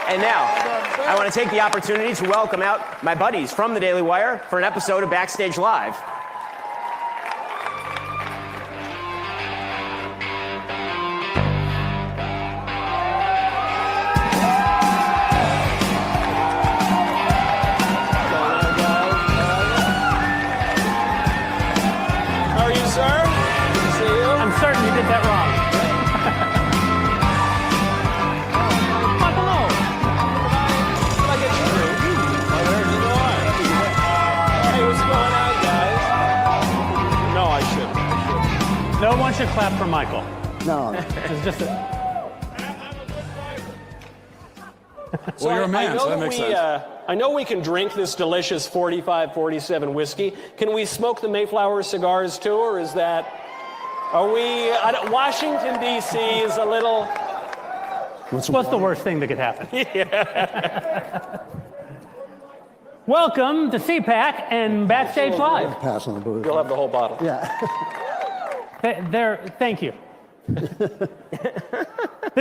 And now, I want to take the opportunity to welcome out my buddies from the Daily Wire for an episode of Backstage Live. How are you, sir? Good to see you. I'm certain you did that wrong. No one should clap for Michael. No. It's just So you're a man, so that makes sense. I know we can drink this delicious 45, 47 whiskey. Can we smoke the Mayflower cigars too, or is that... Washington, D.C. is a little... what's the worst thing that could happen? Yeah. Welcome to CPAC and Backstage Live. Pass on the booth. You'll have the whole bottle. Yeah. Thank you. This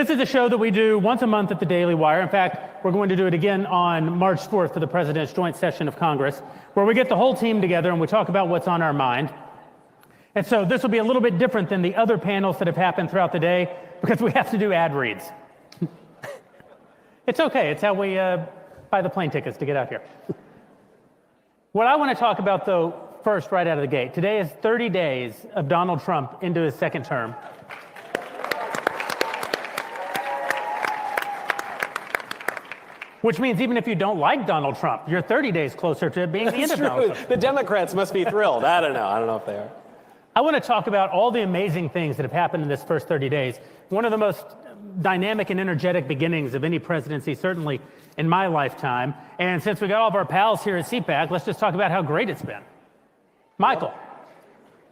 is a show that we do once a month at the Daily Wire. In fact, we're going to do it again on March 4th for the President's Joint Session of Congress, where we get the whole team together and we talk about what's on our mind. And so this will be a little bit different than the other panels that have happened throughout the day because we have to do ad reads. It's okay. It's how we buy the plane tickets to get out here. What I want to talk about, though, first, right out of the gate. Today is 30 days of Donald Trump into his second term. Which means even if you don't like Donald Trump, you're 30 days closer to being the end of Donald Trump. The Democrats must be thrilled. I don't know if they are. I want to talk about all the amazing things that have happened in this first 30 days. One of the most dynamic and energetic beginnings of any presidency, certainly in my lifetime. And since we got all of our pals here at CPAC, let's just talk about how great it's been. Michael.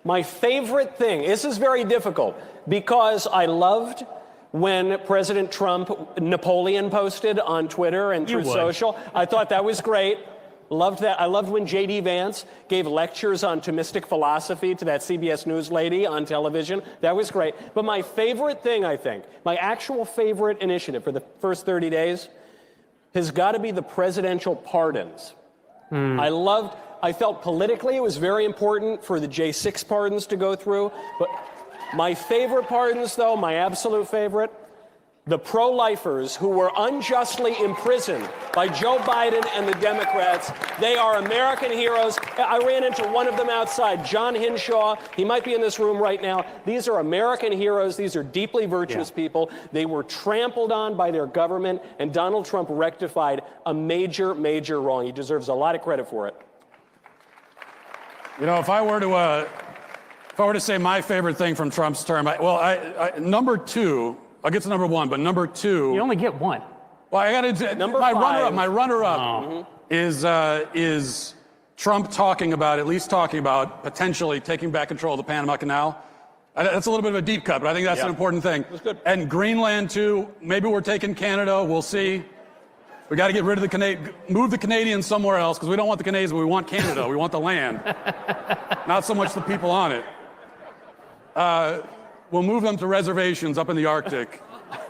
My favorite thing, this is very difficult, because I loved when President Trump, Napoleon posted on Twitter and through social. I thought that was great. Loved that. I loved when J.D. Vance gave lectures on Thomistic philosophy to that CBS News lady on television. That was great. But my favorite thing, I think, my actual favorite initiative for the first 30 days has got to be the presidential pardons. I felt politically it was very important for the J6 pardons to go through. But my favorite pardons, though, my absolute favorite, the pro-lifers who were unjustly imprisoned by Joe Biden and the Democrats. They are American heroes. I ran into one of them outside, John Hinshaw. He might be in this room right now. These are American heroes. These are deeply virtuous people. They were trampled on by their government, and Donald Trump rectified a major, major wrong. He deserves a lot of credit for it. You know, if I were to say my favorite thing from Trump's term, number two. I'll get to number one, but number two. You only get one. Well, I got to. My runner-up is Trump at least talking about potentially taking back control of the Panama Canal. That's a little bit of a deep cut, but I think that's an important thing. That's good. And Greenland too. Maybe we're taking Canada. We'll see. We got to get rid of move the Canadians somewhere else, because we don't want the Canadians, but we want Canada. We want the land, not so much the people on it. We'll move them to reservations up in the Arctic,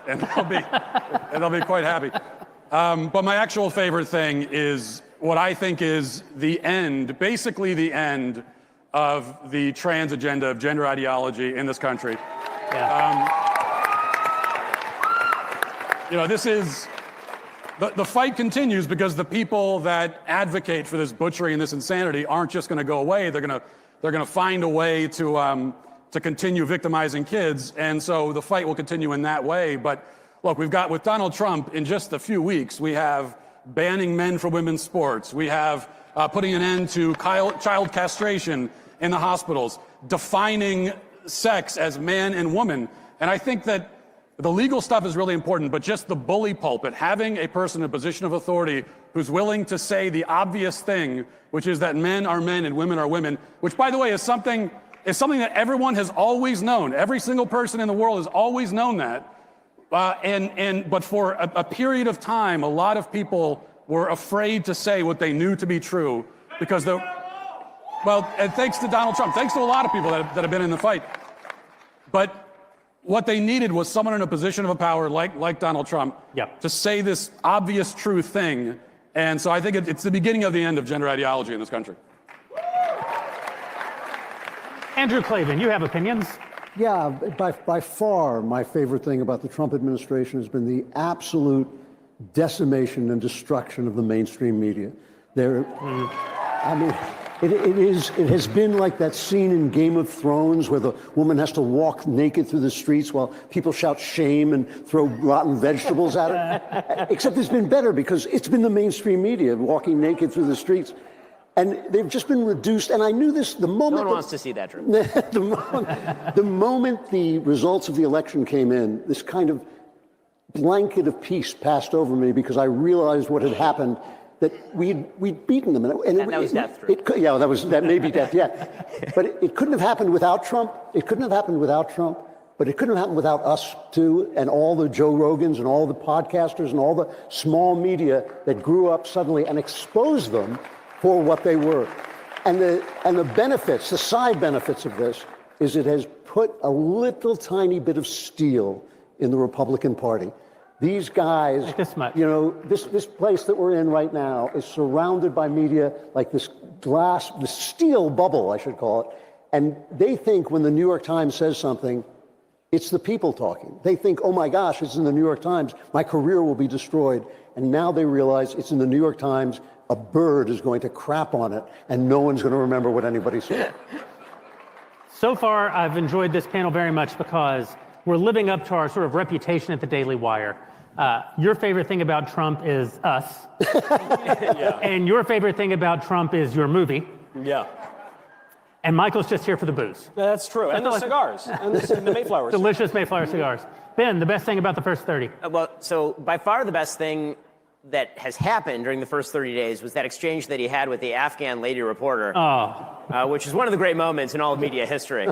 and they'll be quite happy. But my actual favorite thing is what I think is basically the end of the trans agenda of gender ideology in this country. Yeah. This is the fight continues, because the people that advocate for this butchery and this insanity aren't just going to go away. They're going to find a way to continue victimizing kids, and so the fight will continue in that way. But look, we've got with Donald Trump in just a few weeks, we have banning men from women's sports, we have putting an end to child castration in the hospitals, defining sex as man and woman. And I think that the legal stuff is really important, but just the bully pulpit, having a person in a position of authority who's willing to say the obvious thing, which is that men are men and women are women, which, by the way, is something that everyone has always known. Every single person in the world has always known that. But for a period of time, a lot of people were afraid to say what they knew to be true, because and thanks to Donald Trump, thanks to a lot of people that have been in the fight. But what they needed was someone in a position of power like Donald Trump to say this obvious true thing. And so I think it's the beginning of the end of gender ideology in this country. Andrew Klavan, you have opinions? Yeah, by far my favorite thing about the Trump administration has been the absolute decimation and destruction of the mainstream media. I mean, it has been like that scene in Game of Thrones where the woman has to walk naked through the streets while people shout shame and throw rotten vegetables at her. Except it's been better because it's been the mainstream media walking naked through the streets. And they've just been reduced. And I knew this the moment. No one wants to see that, Drew. the moment the results of the election came in, this kind of blanket of peace passed over me because I realized what had happened, that we'd beaten them. And that was death, Drew. That may be death, yeah. But it couldn't have happened without Trump. It couldn't have happened without Trump. But it couldn't have happened without us, too, and all the Joe Rogans and all the podcasters and all the small media that grew up suddenly and exposed them for what they were. And the benefits, the side benefits of this, is it has put a little tiny bit of steel in the Republican Party. These guys, like this much. You know, this place that we're in right now is surrounded by media like this steel bubble, I should call it. And they think when the New York Times says something, it's the people talking. They think, oh my gosh, it's in the New York Times, my career will be destroyed. And now they realize it's in the New York Times, a bird is going to crap on it, and no one's going to remember what anybody said. So far, I've enjoyed this panel very much because we're living up to our sort of reputation at the Daily Wire. Your favorite thing about Trump is us. Yeah. And your favorite thing about Trump is your movie. Yeah. And Michael's just here for the booze. That's true. And the cigars. And the Mayflower cigars. Delicious Mayflower cigars. Ben, the best thing about the first 30? Well, so by far the best thing that has happened during the first 30 days was that exchange that he had with the Afghan lady reporter, which is one of the great moments in all of media history.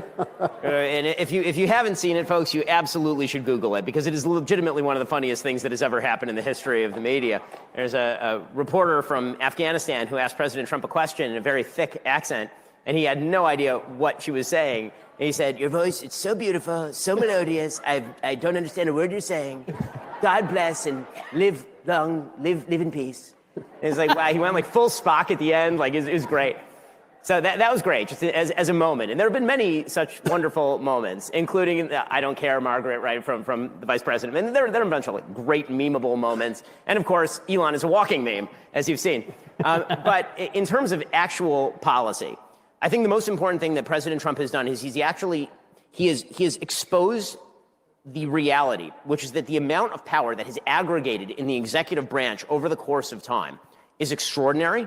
And if you haven't seen it, folks, you absolutely should Google it because it is legitimately one of the funniest things that has ever happened in the history of the media. There's a reporter from Afghanistan who asked President Trump a question in a very thick accent, and he had no idea what she was saying. And he said, "Your voice, it's so beautiful, so melodious. I don't understand a word you're saying. God bless and live long, live in peace." And it's like, wow, he went like full Spock at the end. Like, it was great. So that was great, just as a moment. And there have been many such wonderful moments, including I Don't Care, Margaret, right, from the vice president. And there are a bunch of like great memeable moments. And of course, Elon is a walking meme, as you've seen. But in terms of actual policy, I think the most important thing that President Trump has done is he has exposed the reality, which is that the amount of power that has aggregated in the executive branch over the course of time is extraordinary,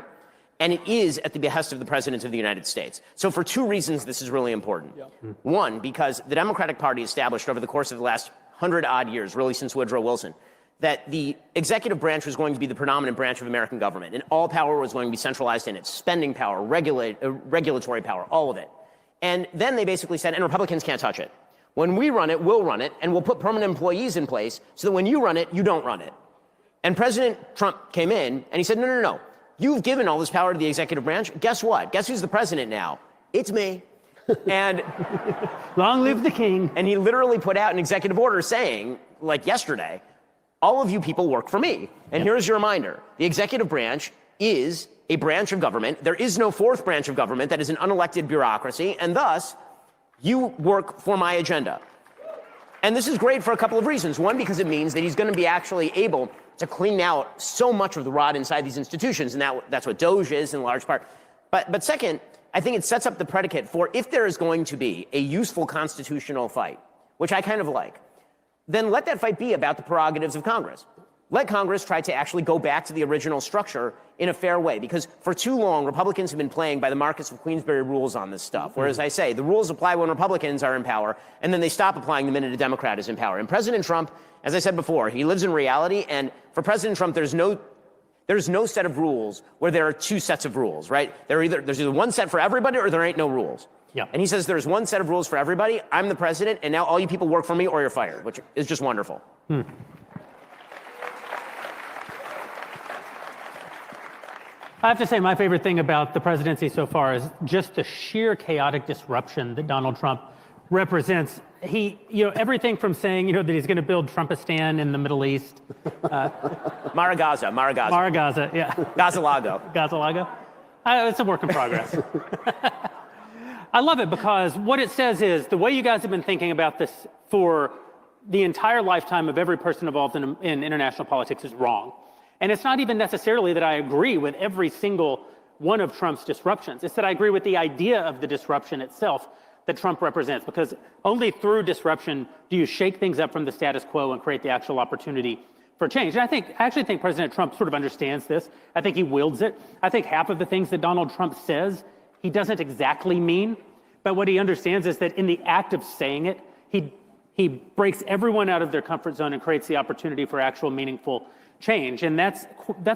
and it is at the behest of the President of the United States. So for two reasons, this is really important. Yeah. One, because the Democratic Party established over the course of the last 100-odd years, really since Woodrow Wilson, that the executive branch was going to be the predominant branch of American government, and all power was going to be centralized in it, spending power, regulatory power, all of it. And then they basically said, and Republicans can't touch it. When we run it, we'll run it, and we'll put permanent employees in place so that when you run it, you don't run it. And President Trump came in, and he said, no. You've given all this power to the executive branch. Guess what? Guess who's the president now? It's me. And long live the king. And he literally put out an executive order saying, like yesterday, all of you people work for me. And here's your reminder. The executive branch is a branch of government. There is no fourth branch of government that is an unelected bureaucracy, and thus, you work for my agenda. And this is great for a couple of reasons. One, because it means that he's going to be actually able to clean out so much of the rot inside these institutions, and that's what DOJ is in large part. But second, I think it sets up the predicate for if there is going to be a useful constitutional fight, which I kind of like, then let that fight be about the prerogatives of Congress. Let Congress try to actually go back to the original structure in a fair way, because for too long, Republicans have been playing by the Marcus of Queensberry rules on this stuff. Whereas I say, the rules apply when Republicans are in power, and then they stop applying the minute a Democrat is in power. And President Trump, as I said before, he lives in reality, and for President Trump, there's no set of rules where there are two sets of rules, right? There's either one set for everybody or there ain't no rules. Yeah. And he says there's one set of rules for everybody. I'm the president, and now all you people work for me or you're fired, which is just wonderful. I have to say my favorite thing about the presidency so far is just the sheer chaotic disruption that Donald Trump represents. everything from saying, that he's going to build Trumpistan in the Middle East. Maragaza. Maragaza, yeah. Gazalago. It's a work in progress. I love it because what it says is the way you guys have been thinking about this for the entire lifetime of every person involved in international politics is wrong. And it's not even necessarily that I agree with every single one of Trump's disruptions. It's that I agree with the idea of the disruption itself that Trump represents, because only through disruption do you shake things up from the status quo and create the actual opportunity for change. And I actually think President Trump sort of understands this. I think he wields it. I think half of the things that Donald Trump says, he doesn't exactly mean, but what he understands is that in the act of saying it, he breaks everyone out of their comfort zone and creates the opportunity for actual meaningful change. And that's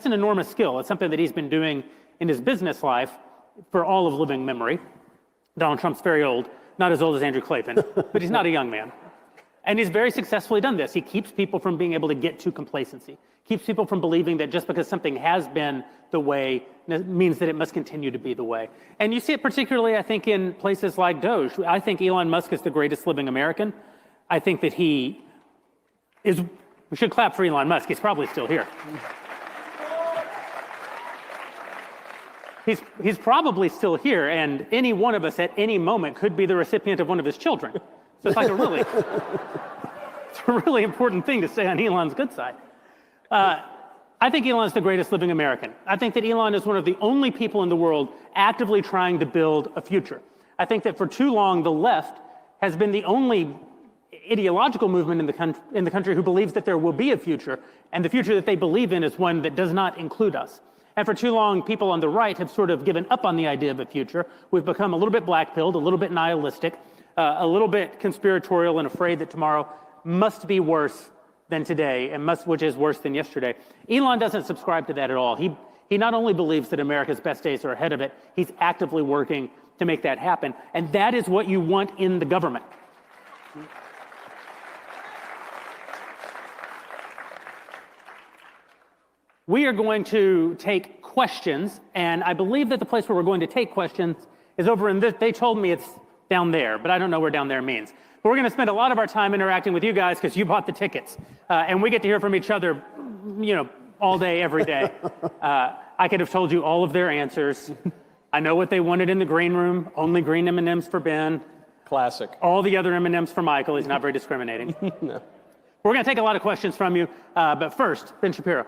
an enormous skill. It's something that he's been doing in his business life for all of living memory. Donald Trump's very old, not as old as Andrew Klavan, but he's not a young man. And he's very successfully done this. He keeps people from being able to get to complacency, keeps people from believing that just because something has been the way means that it must continue to be the way. And you see it particularly, I think, in places like Doge. I think Elon Musk is the greatest living American. I think that we should clap for Elon Musk. He's probably still here. He's probably still here, and any one of us at any moment could be the recipient of one of his children. So it's like it's a really important thing to say on Elon's good side. I think Elon's the greatest living American. I think that Elon is one of the only people in the world actively trying to build a future. I think that for too long, the left has been the only ideological movement in the country who believes that there will be a future, and the future that they believe in is one that does not include us. And for too long, people on the right have sort of given up on the idea of a future. We've become a little bit black-pilled, a little bit nihilistic, a little bit conspiratorial and afraid that tomorrow must be worse than today, which is worse than yesterday. Elon doesn't subscribe to that at all. He not only believes that America's best days are ahead of it, he's actively working to make that happen. And that is what you want in the government. We are going to take questions, and I believe that the place where we're going to take questions is over in this. They told me it's down there, but I don't know where down there means. But we're going to spend a lot of our time interacting with you guys because you bought the tickets, and we get to hear from each other, all day, every day. I could have told you all of their answers. I know what they wanted in the green room. Only green M&Ms for Ben. Classic. All the other M&Ms for Michael. He's not very discriminating. No. We're going to take a lot of questions from you, but first, Ben Shapiro.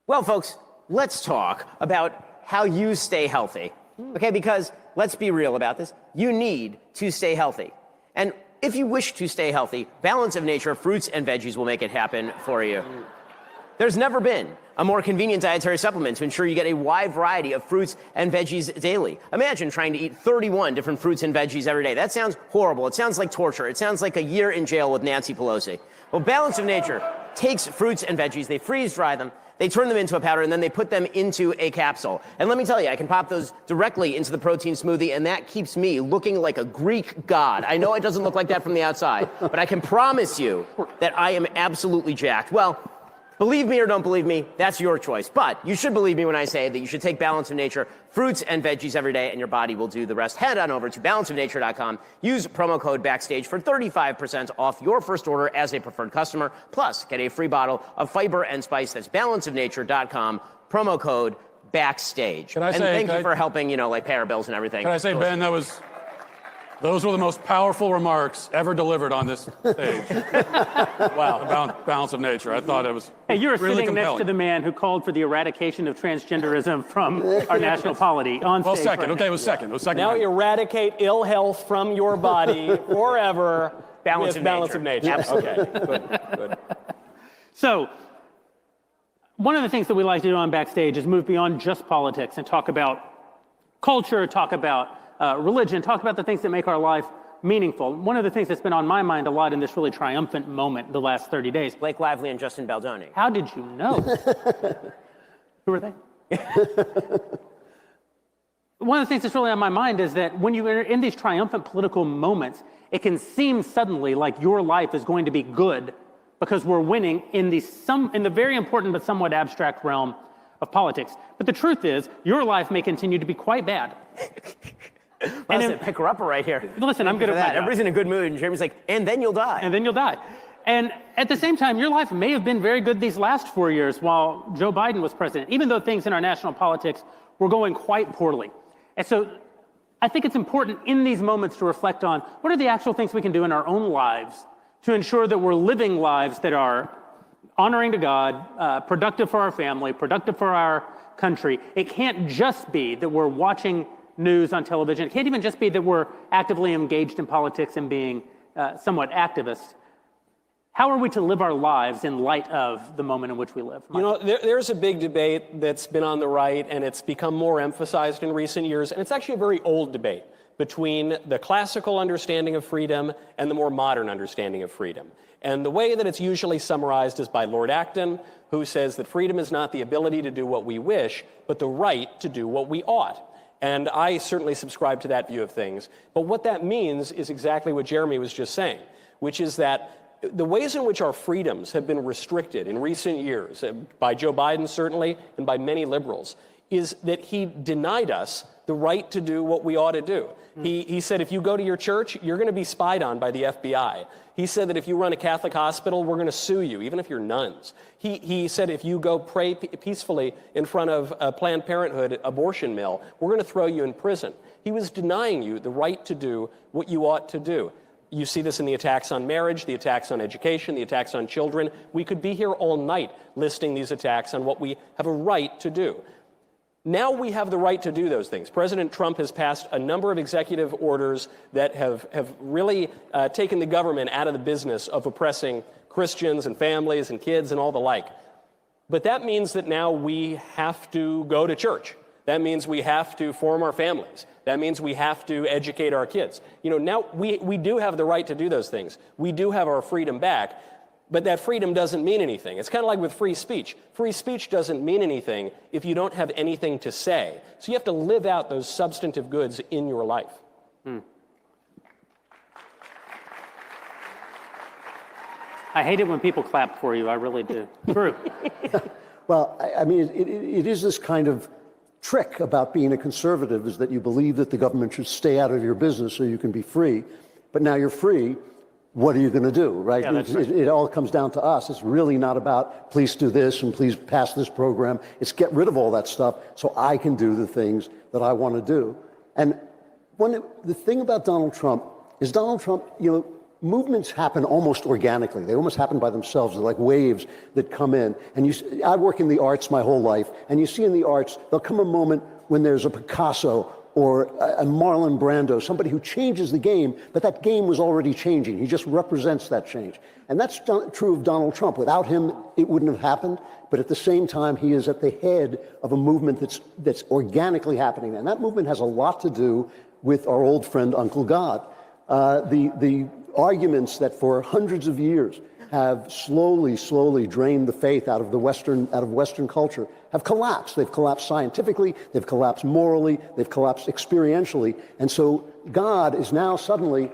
Well, folks, let's talk about how you stay healthy. Okay, because let's be real about this. You need to stay healthy. And if you wish to stay healthy, Balance of Nature fruits and veggies will make it happen for you. There's never been a more convenient dietary supplement to ensure you get a wide variety of fruits and veggies daily. Imagine trying to eat 31 different fruits and veggies every day. That sounds horrible. It sounds like torture. It sounds like a year in jail with Nancy Pelosi. Well, Balance of Nature takes fruits and veggies, they freeze dry them, they turn them into a powder, and then they put them into a capsule. And let me tell you, I can pop those directly into the protein smoothie, and that keeps me looking like a Greek god. I know it doesn't look like that from the outside, but I can promise you that I am absolutely jacked. Well, believe me or don't believe me, that's your choice. But you should believe me when I say that you should take Balance of Nature fruits and veggies every day, and your body will do the rest. Head on over to balanceofnature.com. Use promo code BACKSTAGE for 35% off your first order as a preferred customer. Plus, get a free bottle of fiber and spice. That's balanceofnature.com. Promo code BACKSTAGE. Can I say, thank you for helping, pay our bills and everything. Can I say, Ben, those were the most powerful remarks ever delivered on this stage. Wow. Balance of Nature. I thought it was Hey, you were really sitting compelling. next to the man who called for the eradication of transgenderism from our national polity on Well, stage. second. right Okay, now. it was second. It was second. Now eradicate ill health from your body forever. Balance with of Balance Nature. of Nature. Absolutely. Okay, good. So, one of the things that we like to do on Backstage is move beyond just politics and talk about culture, talk about religion, talk about the things that make our life meaningful. One of the things that's been on my mind a lot in this really triumphant moment the last 30 days. Blake Lively and Justin Baldoni. How did you know? Who are they? One of the things that's really on my mind is that when you are in these triumphant political moments, it can seem suddenly like your life is going to be good because we're winning in the very important but somewhat abstract realm of politics. But the truth is, your life may continue to be quite bad. President, pick her up right here. Listen, I'm good at that. my job. Everybody's in a good mood, and Jeremy's like, and then you'll die. And then you'll die. And at the same time, your life may have been very good these last 4 years while Joe Biden was president, even though things in our national politics were going quite poorly. And so I think it's important in these moments to reflect on what are the actual things we can do in our own lives to ensure that we're living lives that are honoring to God, productive for our family, productive for our country. It can't just be that we're watching news on television. It can't even just be that we're actively engaged in politics and being somewhat activists. How are we to live our lives in light of the moment in which we live? You know, there's a big debate that's been on the right, and it's become more emphasized in recent years, and it's actually a very old debate between the classical understanding of freedom and the more modern understanding of freedom. And the way that it's usually summarized is by Lord Acton, who says that freedom is not the ability to do what we wish, but the right to do what we ought. And I certainly subscribe to that view of things. But what that means is exactly what Jeremy was just saying, which is that the ways in which our freedoms have been restricted in recent years, by Joe Biden certainly, and by many liberals, is that he denied us the right to do what we ought to do. He said, if you go to your church, you're going to be spied on by the FBI. He said that if you run a Catholic hospital, we're going to sue you, even if you're nuns. He said if you go pray peacefully in front of a Planned Parenthood abortion mill, we're going to throw you in prison. He was denying you the right to do what you ought to do. You see this in the attacks on marriage, the attacks on education, the attacks on children. We could be here all night listing these attacks on what we have a right to do. Now we have the right to do those things. President Trump has passed a number of executive orders that have really taken the government out of the business of oppressing Christians and families and kids and all the like. But that means that now we have to go to church. That means we have to form our families. That means we have to educate our kids. You know, now we do have the right to do those things. We do have our freedom back. But that freedom doesn't mean anything. It's kind of like with free speech. Free speech doesn't mean anything if you don't have anything to say. So you have to live out those substantive goods in your life. I hate it when people clap for you. I really do. True. Well, I mean, it is this kind of trick about being a conservative, is that you believe that the government should stay out of your business so you can be free. But now you're free. What are you going to do, right? Yeah, that's right. It all comes down to us. It's really not about please do this and please pass this program. It's get rid of all that stuff so I can do the things that I want to do. And the thing about Donald Trump is you know, movements happen almost organically. They almost happen by themselves. They're like waves that come in. And I work in the arts my whole life, and you see in the arts, there'll come a moment when there's a Picasso or a Marlon Brando, somebody who changes the game, but that game was already changing. He just represents that change. And that's true of Donald Trump. Without him, it wouldn't have happened. But at the same time, he is at the head of a movement that's organically happening. And that movement has a lot to do with our old friend, Uncle God. The arguments that for hundreds of years have slowly drained the faith out of Western culture have collapsed. They've collapsed scientifically, they've collapsed morally, they've collapsed experientially. And so God is now suddenly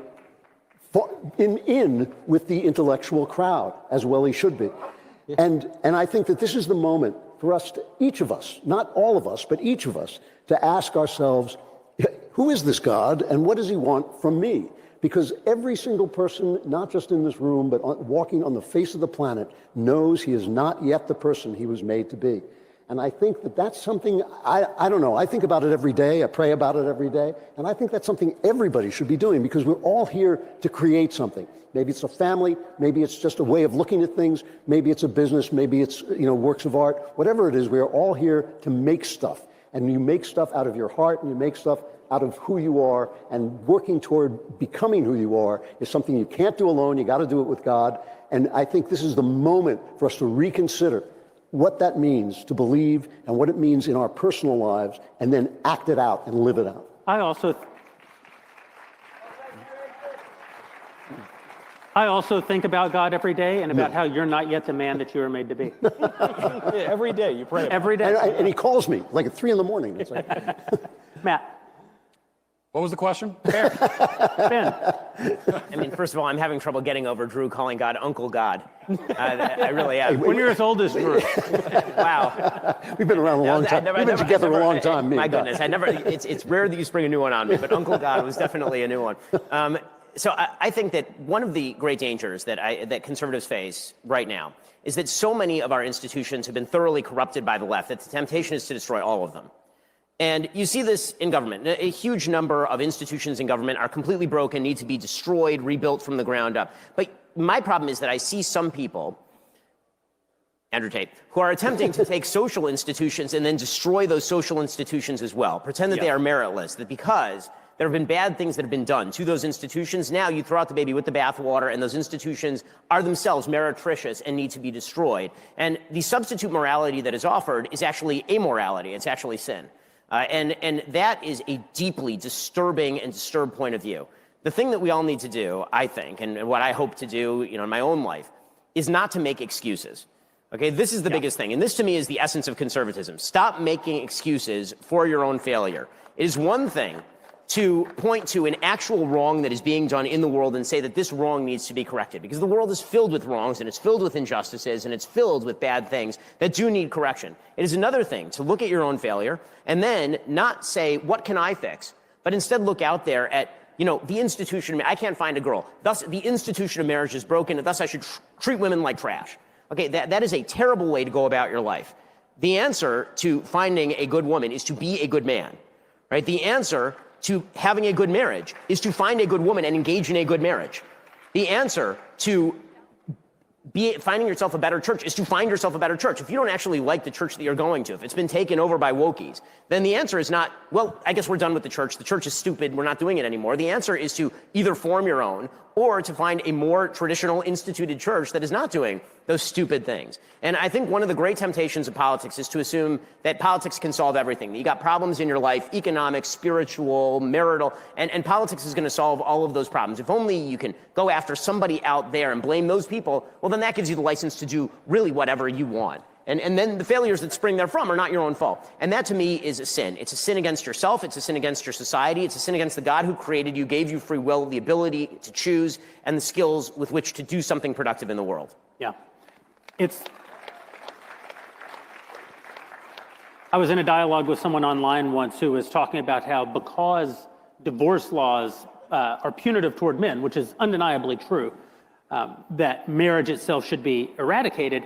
in with the intellectual crowd, as well he should be. And I think that this is the moment for us, each of us, not all of us, but each of us, to ask ourselves, who is this God and what does he want from me? Because every single person, not just in this room, but walking on the face of the planet, knows he is not yet the person he was made to be. And I think that that's something, I don't know, I think about it every day, I pray about it every day, and I think that's something everybody should be doing, because we're all here to create something. Maybe it's a family, maybe it's just a way of looking at things, maybe it's a business, maybe it's, you know, works of art, whatever it is, we are all here to make stuff. And you make stuff out of your heart, and you make stuff out of who you are, and working toward becoming who you are is something you can't do alone. You got to do it with God. And I think this is the moment for us to reconsider what that means to believe and what it means in our personal lives, and then act it out and live it out. I also think about God every day and about how you're not yet the man that you were made to be. Every day you pray. Every day. And he calls me like at 3 in the morning. It's like Matt. What was the question? Ben. I mean, first of all, I'm having trouble getting over Drew calling God Uncle God. I really am. When you're as old as Drew. Wow. We've been around a long time. We've been together a long time. My goodness, it's rare that you spring a new one on me, but Uncle God was definitely a new one. So I think that one of the great dangers that conservatives face right now is that so many of our institutions have been thoroughly corrupted by the left that the temptation is to destroy all of them. And you see this in government. A huge number of institutions in government are completely broken, need to be destroyed, rebuilt from the ground up. But my problem is that I see some people, Andrew Tate, who are attempting to take social institutions and then destroy those social institutions as well. Pretend that they are meritless, that because there have been bad things that have been done to those institutions, now you throw out the baby with the bathwater, and those institutions are themselves meretricious and need to be destroyed. And the substitute morality that is offered is actually amorality. It's actually sin. And that is a deeply disturbing and disturbed point of view. The thing that we all need to do, I think, and what I hope to do, in my own life, is not to make excuses. Okay, this is the biggest thing. And this, to me, is the essence of conservatism. Stop making excuses for your own failure. It is one thing to point to an actual wrong that is being done in the world and say that this wrong needs to be corrected, because the world is filled with wrongs and it's filled with injustices and it's filled with bad things that do need correction. It is another thing to look at your own failure and then not say, what can I fix? But instead look out there at, the institution. I can't find a girl. Thus, the institution of marriage is broken, and thus I should treat women like trash. Okay, that is a terrible way to go about your life. The answer to finding a good woman is to be a good man, right? The answer to having a good marriage is to find a good woman and engage in a good marriage. The answer to finding yourself a better church is to find yourself a better church. If you don't actually like the church that you're going to, if it's been taken over by wokies, then the answer is not, well, I guess we're done with the church is stupid, we're not doing it anymore. The answer is to either form your own or to find a more traditional instituted church that is not doing those stupid things. And I think one of the great temptations of politics is to assume that politics can solve everything. You got problems in your life, economic, spiritual, marital, and politics is going to solve all of those problems. If only you can go after somebody out there and blame those people, well, then that gives you the license to do really whatever you want. And then the failures that spring therefrom are not your own fault. And that, to me, is a sin. It's a sin against yourself. It's a sin against your society. It's a sin against the God who created you, gave you free will, the ability to choose, and the skills with which to do something productive in the world. Yeah. I was in a dialogue with someone online once who was talking about how because divorce laws are punitive toward men, which is undeniably true, that marriage itself should be eradicated.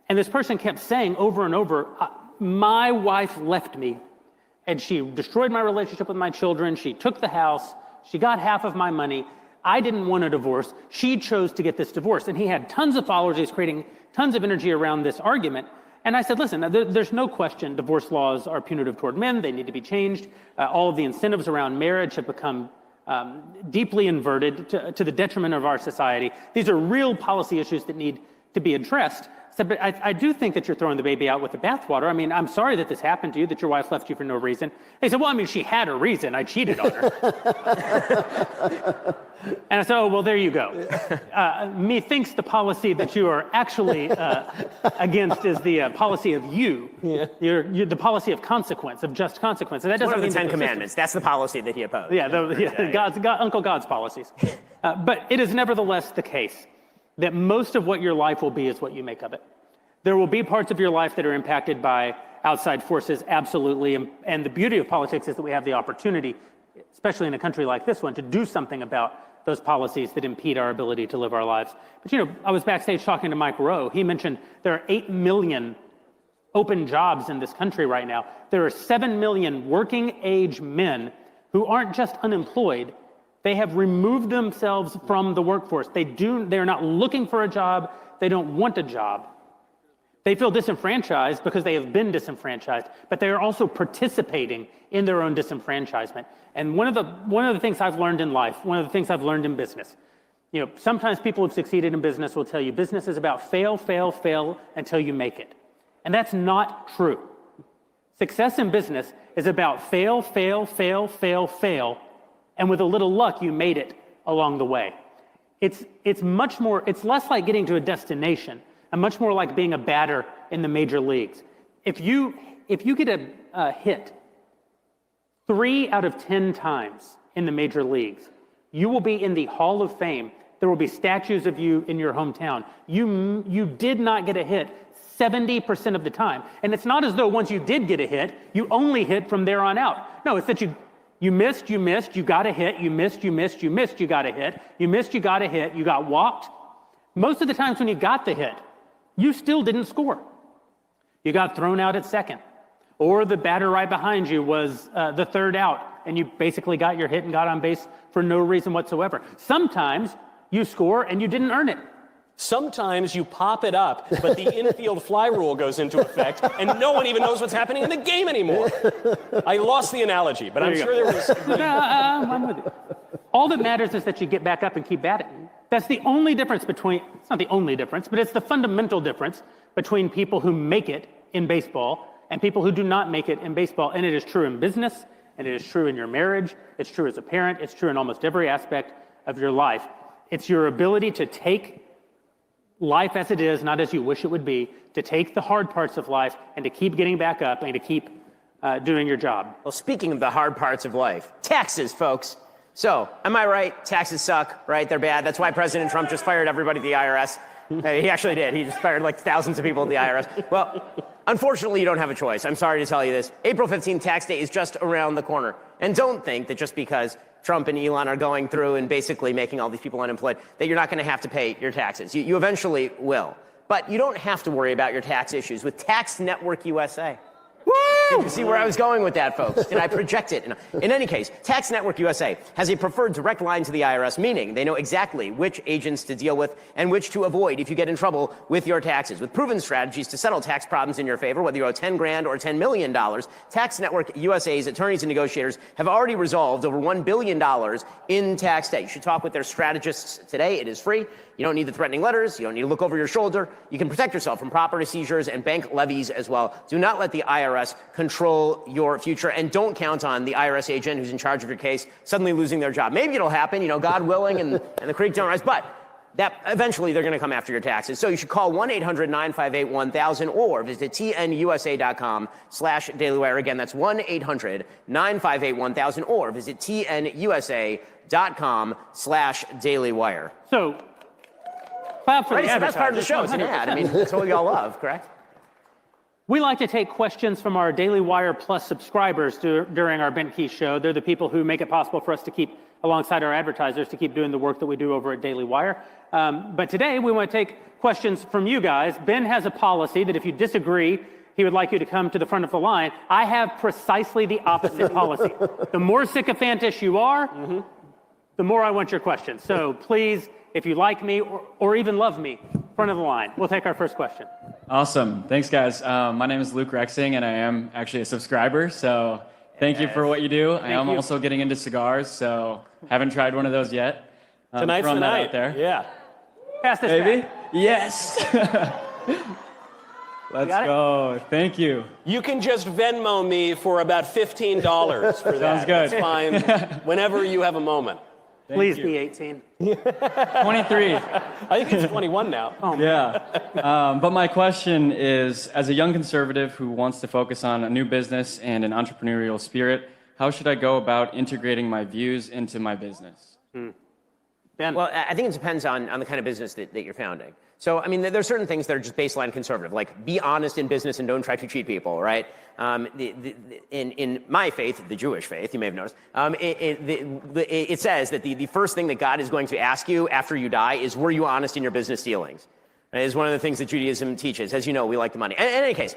And this person kept saying over and over, my wife left me and she destroyed my relationship with my children. She took the house. She got half of my money. I didn't want a divorce. She chose to get this divorce. And he had tons of followers. He's creating tons of energy around this argument. And I said, listen, there's no question divorce laws are punitive toward men. They need to be changed. All of the incentives around marriage have become deeply inverted to the detriment of our society. These are real policy issues that need to be addressed. So, but I do think that you're throwing the baby out with the bathwater. I mean, I'm sorry that this happened to you, that your wife left you for no reason. They said, well, I mean, she had a reason. I cheated on her. And I said, oh, well, there you go. Methinks the policy that you are actually against is the policy of you. Yeah. You're the policy of consequence, of just consequence. And that doesn't one of the mean 10 Commandments. That's the policy that he opposed. Yeah, Uncle God's policies. But it is nevertheless the case that most of what your life will be is what you make of it. There will be parts of your life that are impacted by outside forces, absolutely. And the beauty of politics is that we have the opportunity, especially in a country like this one, to do something about those policies that impede our ability to live our lives. But I was backstage talking to Mike Rowe. He mentioned there are 8 million open jobs in this country right now. There are 7 million working age men who aren't just unemployed, they have removed themselves from the workforce. They're not looking for a job. They don't want a job. They feel disenfranchised because they have been disenfranchised, but they are also participating in their own disenfranchisement. And one of the things I've learned in life, one of the things I've learned in business, sometimes people who've succeeded in business will tell you business is about fail, fail, fail until you make it. And that's not true. Success in business is about fail, fail, fail, fail, fail, and with a little luck, you made it along the way. It's less like getting to a destination and much more like being a batter in the major leagues. If you get a hit 3 out of 10 times in the major leagues. You will be in the Hall of Fame. There will be statues of you in your hometown. You did not get a hit 70% of the time. And it's not as though once you did get a hit, you only hit from there on out. No, it's that you missed, you got a hit, you missed, you got a hit, you missed, you got a hit, you got walked. Most of the times when you got the hit, you still didn't score. You got thrown out at second. Or the batter right behind you was the third out, and you basically got your hit and got on base for no reason whatsoever. Sometimes you score and you didn't earn it. Sometimes you pop it up, but the infield fly rule goes into effect, and no one even knows what's happening in the game anymore. I lost the analogy, but I'm sure there was... I'm with you. All that matters is that you get back up and keep batting. That's the only difference between, it's not the only difference, but it's the fundamental difference between people who make it in baseball and people who do not make it in baseball. And it is true in business, and it is true in your marriage, it's true as a parent, it's true in almost every aspect of your life. It's your ability to take life as it is, not as you wish it would be, to take the hard parts of life and to keep getting back up and to keep doing your job. Well, speaking of the hard parts of life, taxes, folks. So, am I right? Taxes suck, right? They're bad. That's why President Trump just fired everybody at the IRS. He actually did. He just fired like thousands of people at the IRS. Well, unfortunately, you don't have a choice. I'm sorry to tell you this. April 15th, tax day is just around the corner. And don't think that just because Trump and Elon are going through and basically making all these people unemployed, that you're not going to have to pay your taxes. You eventually will. But you don't have to worry about your tax issues with Tax Network USA. Did you see where I was going with that, folks? Did I project it? In any case, Tax Network USA has a preferred direct line to the IRS, meaning they know exactly which agents to deal with and which to avoid if you get in trouble with your taxes. With proven strategies to settle tax problems in your favor, whether you owe $10 grand or $10 million, Tax Network USA's attorneys and negotiators have already resolved over $1 billion in tax debt. You should talk with their strategists today. It is free. You don't need the threatening letters. You don't need to look over your shoulder. You can protect yourself from property seizures and bank levies as well. Do not let the IRS control your future, and don't count on the IRS agent who's in charge of your case suddenly losing their job. Maybe it'll happen, God willing, and the creek don't rise, but that eventually they're going to come after your taxes. So you should call 1-800-958-1000 or visit tnusa.com/dailywire. Again, that's 1-800-958-1000 or visit tnusa.com/dailywire. So, clap for the The best part of the show is an ad. I mean, that's what we all love, correct? We like to take questions from our Daily Wire Plus subscribers during our Ben Key show. They're the people who make it possible for us to keep, alongside our advertisers, to keep doing the work that we do over at Daily Wire. But today, we want to take questions from you guys. Ben has a policy that if you disagree, he would like you to come to the front of the line. I have precisely the opposite policy. The more sycophantish you are, the more I want your questions. So please, if you like me or even love me, front of the line. We'll take our first question. Awesome. Thanks, guys. My name is Luke Rexing, and I am actually a subscriber. So thank you for what you do. I am also getting into cigars, so haven't tried one of those yet. Tonight's the night. Out there. Yeah. Pass this Baby? back. Yes. Let's go. Thank you. You can just Venmo me for about $15 for that. Sounds good. That's fine. Whenever you have a moment. Please be 18. 23. I think it's 21 now. Oh, Yeah. But my question is, as a young conservative who wants to focus on a new business and an entrepreneurial spirit, how should I go about integrating my views into my business? Ben. Well, I think it depends on the kind of business that you're founding. So, I mean, there's certain things that are just baseline conservative, like be honest in business and don't try to cheat people, right? In my faith, the Jewish faith, you may have noticed, it says that the first thing that God is going to ask you after you die is, were you honest in your business dealings? It is one of the things that Judaism teaches. As you know, we like the money. In any case,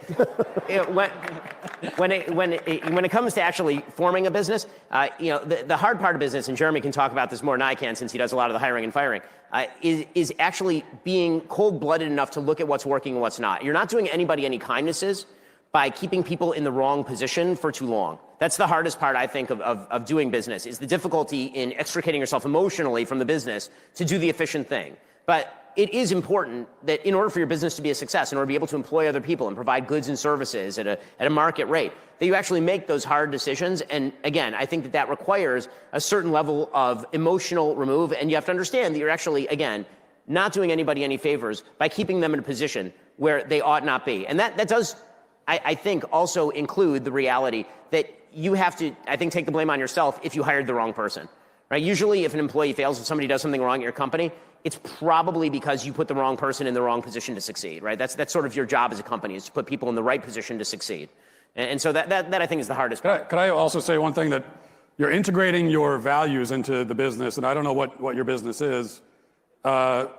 when it comes to actually forming a business, the hard part of business, and Jeremy can talk about this more than I can since he does a lot of the hiring and firing, is actually being cold-blooded enough to look at what's working and what's not. You're not doing anybody any kindnesses by keeping people in the wrong position for too long. That's the hardest part, I think, of doing business, is the difficulty in extricating yourself emotionally from the business to do the efficient thing. But it is important that in order for your business to be a success, in order to be able to employ other people and provide goods and services at a market rate, that you actually make those hard decisions. And again, I think that requires a certain level of emotional remove. And you have to understand that you're actually, again, not doing anybody any favors by keeping them in a position where they ought not be. And that does I think also include the reality that you have to, I think, take the blame on yourself if you hired the wrong person, right? Usually if an employee fails, if somebody does something wrong at your company, it's probably because you put the wrong person in the wrong position to succeed, right? That's sort of your job as a company, is to put people in the right position to succeed. And so that I think is the hardest part. Could I also say one thing, that you're integrating your values into the business, and I don't know what your business is.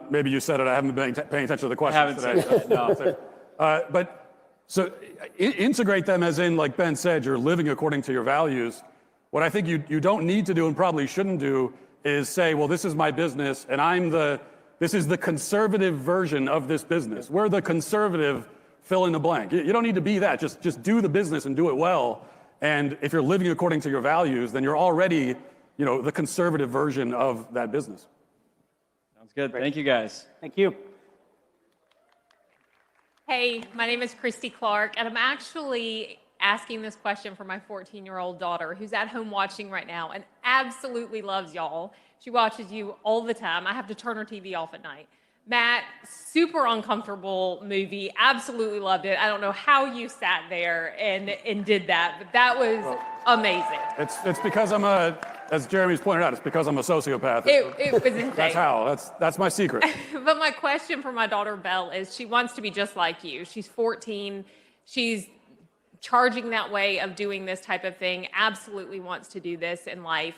Maybe you said it, I haven't been paying attention to the questions today. No. But so integrate them as in, like Ben said, you're living according to your values. What I think you don't need to do and probably shouldn't do is say, well, this is my business and this is the conservative version of this business. We're the conservative fill in the blank. You don't need to be that. Just do the business and do it well. And if you're living according to your values, then you're already, the conservative version of that business. Sounds good. Thank you, guys. Thank you. Hey, my name is Christy Clark, and I'm actually asking this question for my 14-year-old daughter, who's at home watching right now and absolutely loves y'all. She watches you all the time. I have to turn her TV off at night. Matt, super uncomfortable movie. Absolutely loved it. I don't know how you sat there and did that, but that was amazing. It's because as Jeremy's pointed out, it's because I'm a sociopath. It was insane. That's how. That's my secret. But my question for my daughter Belle is, she wants to be just like you. She's 14. She's charging that way of doing this type of thing. Absolutely wants to do this in life.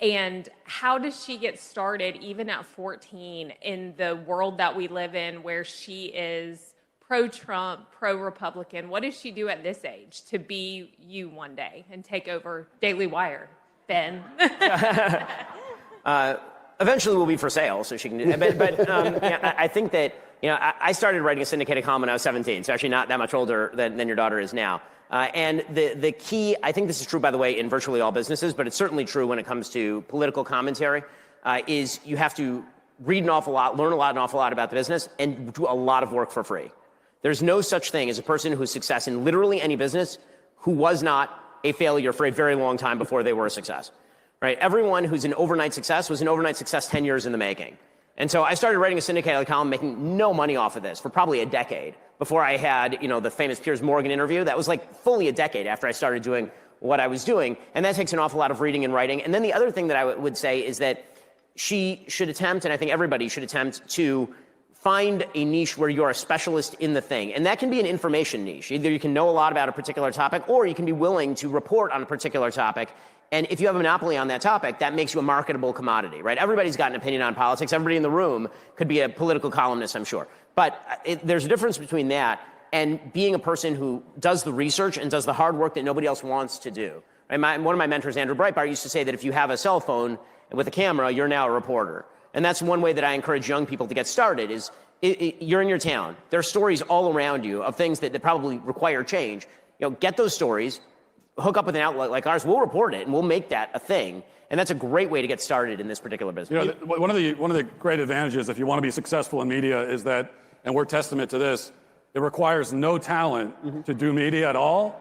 And how does she get started, even at 14, in the world that we live in, where she is pro-Trump, pro-Republican? What does she do at this age to be you one day and take over Daily Wire, Ben? Eventually we'll be for sale, so she can do that. But I think that, I started writing a syndicated column when I was 17, so actually not that much older than your daughter is now. And the key, I think this is true, by the way, in virtually all businesses, but it's certainly true when it comes to political commentary, is you have to read an awful lot, learn an awful lot about the business, and do a lot of work for free. There's no such thing as a person whose success in literally any business who was not a failure for a very long time before they were a success, right? Everyone who's an overnight success was an overnight success 10 years in the making. And so I started writing a syndicated column, making no money off of this for probably a decade before I had, the famous Piers Morgan interview. That was like fully a decade after I started doing what I was doing. And that takes an awful lot of reading and writing. And then the other thing that I would say is that she should attempt, and I think everybody should attempt, to find a niche where you're a specialist in the thing. And that can be an information niche. Either you can know a lot about a particular topic, or you can be willing to report on a particular topic. And if you have a monopoly on that topic, that makes you a marketable commodity, right? Everybody's got an opinion on politics. Everybody in the room could be a political columnist, I'm sure. But there's a difference between that and being a person who does the research and does the hard work that nobody else wants to do. Right? One of my mentors, Andrew Breitbart, used to say that if you have a cell phone with a camera, you're now a reporter. And that's one way that I encourage young people to get started is you're in your town. There are stories all around you of things that probably require change. Get those stories, hook up with an outlet like ours, we'll report it and we'll make that a thing. And that's a great way to get started in this particular business. One of the great advantages, if you want to be successful in media, is that, and we're testament to this, it requires no talent to do media at all.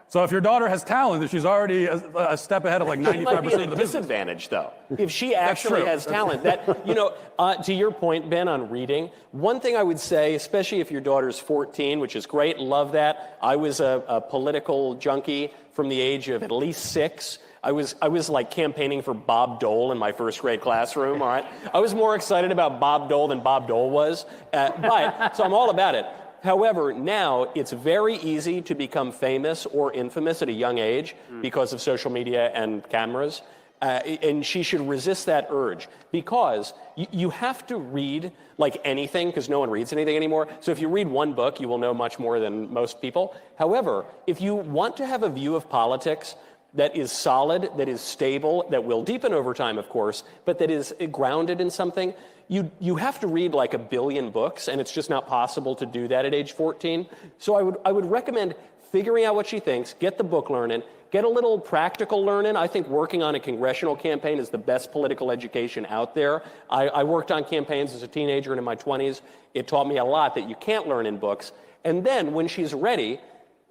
So if your daughter has talent, then she's already a step ahead of like 95% of the business. Disadvantage, though. If she actually has talent, to your point, Ben, on reading, one thing I would say, especially if your daughter's 14, which is great, love that. I was a political junkie from the age of at least 6. I was like campaigning for Bob Dole in my first grade classroom, all right? I was more excited about Bob Dole than Bob Dole was, so I'm all about it. However, now it's very easy to become famous or infamous at a young age because of social media and cameras. And she should resist that urge, because you have to read like anything, because no one reads anything anymore. So if you read one book, you will know much more than most people. However, if you want to have a view of politics that is solid, that is stable, that will deepen over time, of course, but that is grounded in something, you have to read like 1 billion books, and it's just not possible to do that at age 14. So I would recommend figuring out what she thinks, get the book learning, get a little practical learning. I think working on a congressional campaign is the best political education out there. I worked on campaigns as a teenager and in my 20s. It taught me a lot that you can't learn in books. And then when she's ready,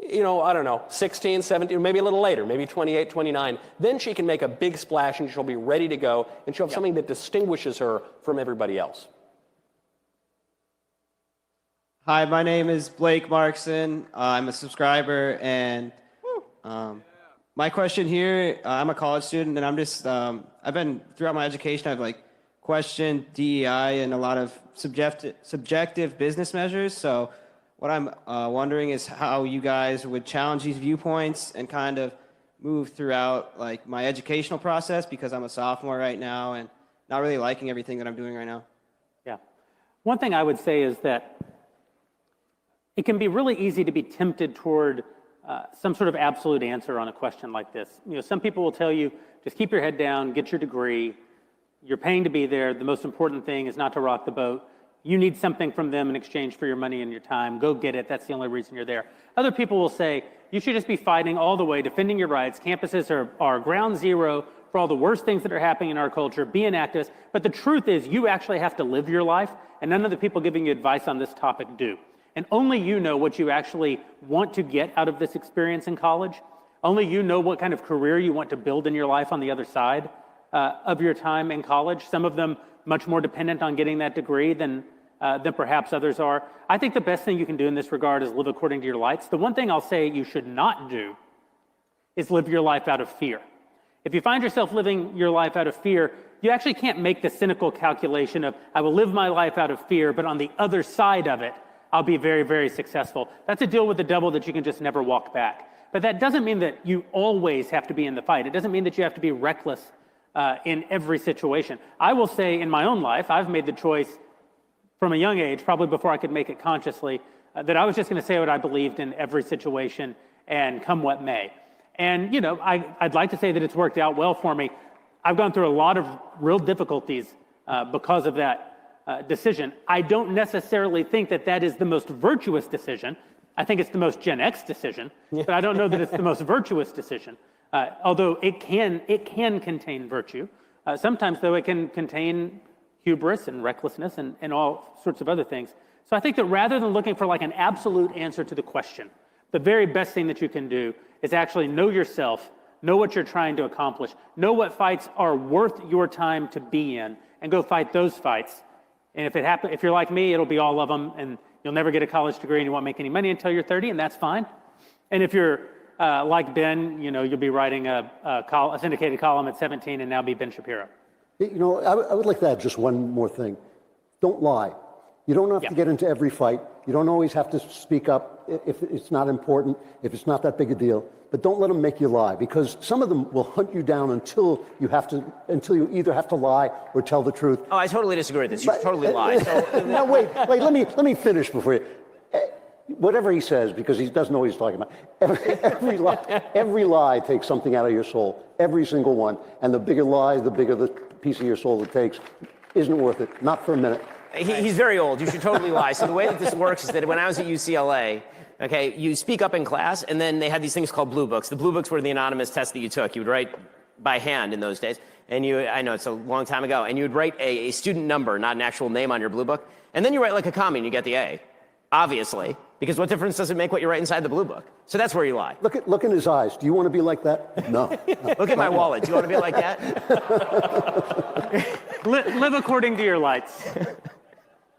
I don't know, 16, 17, maybe a little later, maybe 28, 29, then she can make a big splash and she'll be ready to go, and she'll have something that distinguishes her from everybody else. Hi, my name is Blake Markson. I'm a subscriber, and my question here, I'm a college student, and I'm just, I've been, throughout my education, I've like questioned DEI and a lot of subjective business measures. So what I'm wondering is how you guys would challenge these viewpoints and kind of move throughout like my educational process, because I'm a sophomore right now and not really liking everything that I'm doing right now. Yeah. One thing I would say is that it can be really easy to be tempted toward some sort of absolute answer on a question like this. You know, some people will tell you, just keep your head down, get your degree. You're paying to be there. The most important thing is not to rock the boat. You need something from them in exchange for your money and your time. Go get it. That's the only reason you're there. Other people will say, you should just be fighting all the way, defending your rights. Campuses are ground zero for all the worst things that are happening in our culture. Be an activist. But the truth is, you actually have to live your life, and none of the people giving you advice on this topic do. And only you know what you actually want to get out of this experience in college. Only you know what kind of career you want to build in your life on the other side of your time in college. Some of them much more dependent on getting that degree than perhaps others are. I think the best thing you can do in this regard is live according to your lights. The one thing I'll say you should not do is live your life out of fear. If you find yourself living your life out of fear, you actually can't make the cynical calculation of, I will live my life out of fear, but on the other side of it, I'll be very, very successful. That's a deal with the devil that you can just never walk back. But that doesn't mean that you always have to be in the fight. It doesn't mean that you have to be reckless in every situation. I will say in my own life, I've made the choice from a young age, probably before I could make it consciously, that I was just gonna say what I believed in every situation and come what may. And you know, I'd like to say that it's worked out well for me. I've gone through a lot of real difficulties because of that decision. I don't necessarily think that that is the most virtuous decision. I think it's the most Gen X decision, but I don't know that it's the most virtuous decision. Although it can contain virtue. Sometimes though it can contain hubris and recklessness and all sorts of other things. So I think that rather than looking for like an absolute answer to the question, the very best thing that you can do is actually know yourself, know what you're trying to accomplish, know what fights are worth your time to be in, and go fight those fights. And if you're like me, it'll be all of them, and you'll never get a college degree and you won't make any money until you're 30, and that's fine. And if you're like Ben, you know, you'll be writing a syndicated column at 17 and now be Ben Shapiro. You know, I would like to add just one more thing. Don't lie. You don't have to get into every fight. You don't always have to speak up if it's not important, if it's not that big a deal. But don't let them make you lie, because some of them will hunt you down until you either have to lie or tell the truth. Oh, I totally disagree with this. You totally lie. No, wait. Let me finish before you. Whatever he says, because he doesn't know what he's talking about. Every lie takes something out of your soul. Every single one. And the bigger lie, the bigger the piece of your soul it takes. Isn't worth it. Not for a minute. He's very old. You should totally lie. So the way that this works is that when I was at UCLA, okay, you speak up in class, and then they had these things called blue books. The blue books were the anonymous test that you took. You would write by hand in those days. And I know it's a long time ago, and you would write a student number, not an actual name on your blue book. And then you write like a commie and you get the A, obviously, because what difference does it make what you write inside the blue book? So that's where you lie. Look in his eyes. Do you want to be like that? No. Look at my wallet. Do you want to be like that? Live according to your lights.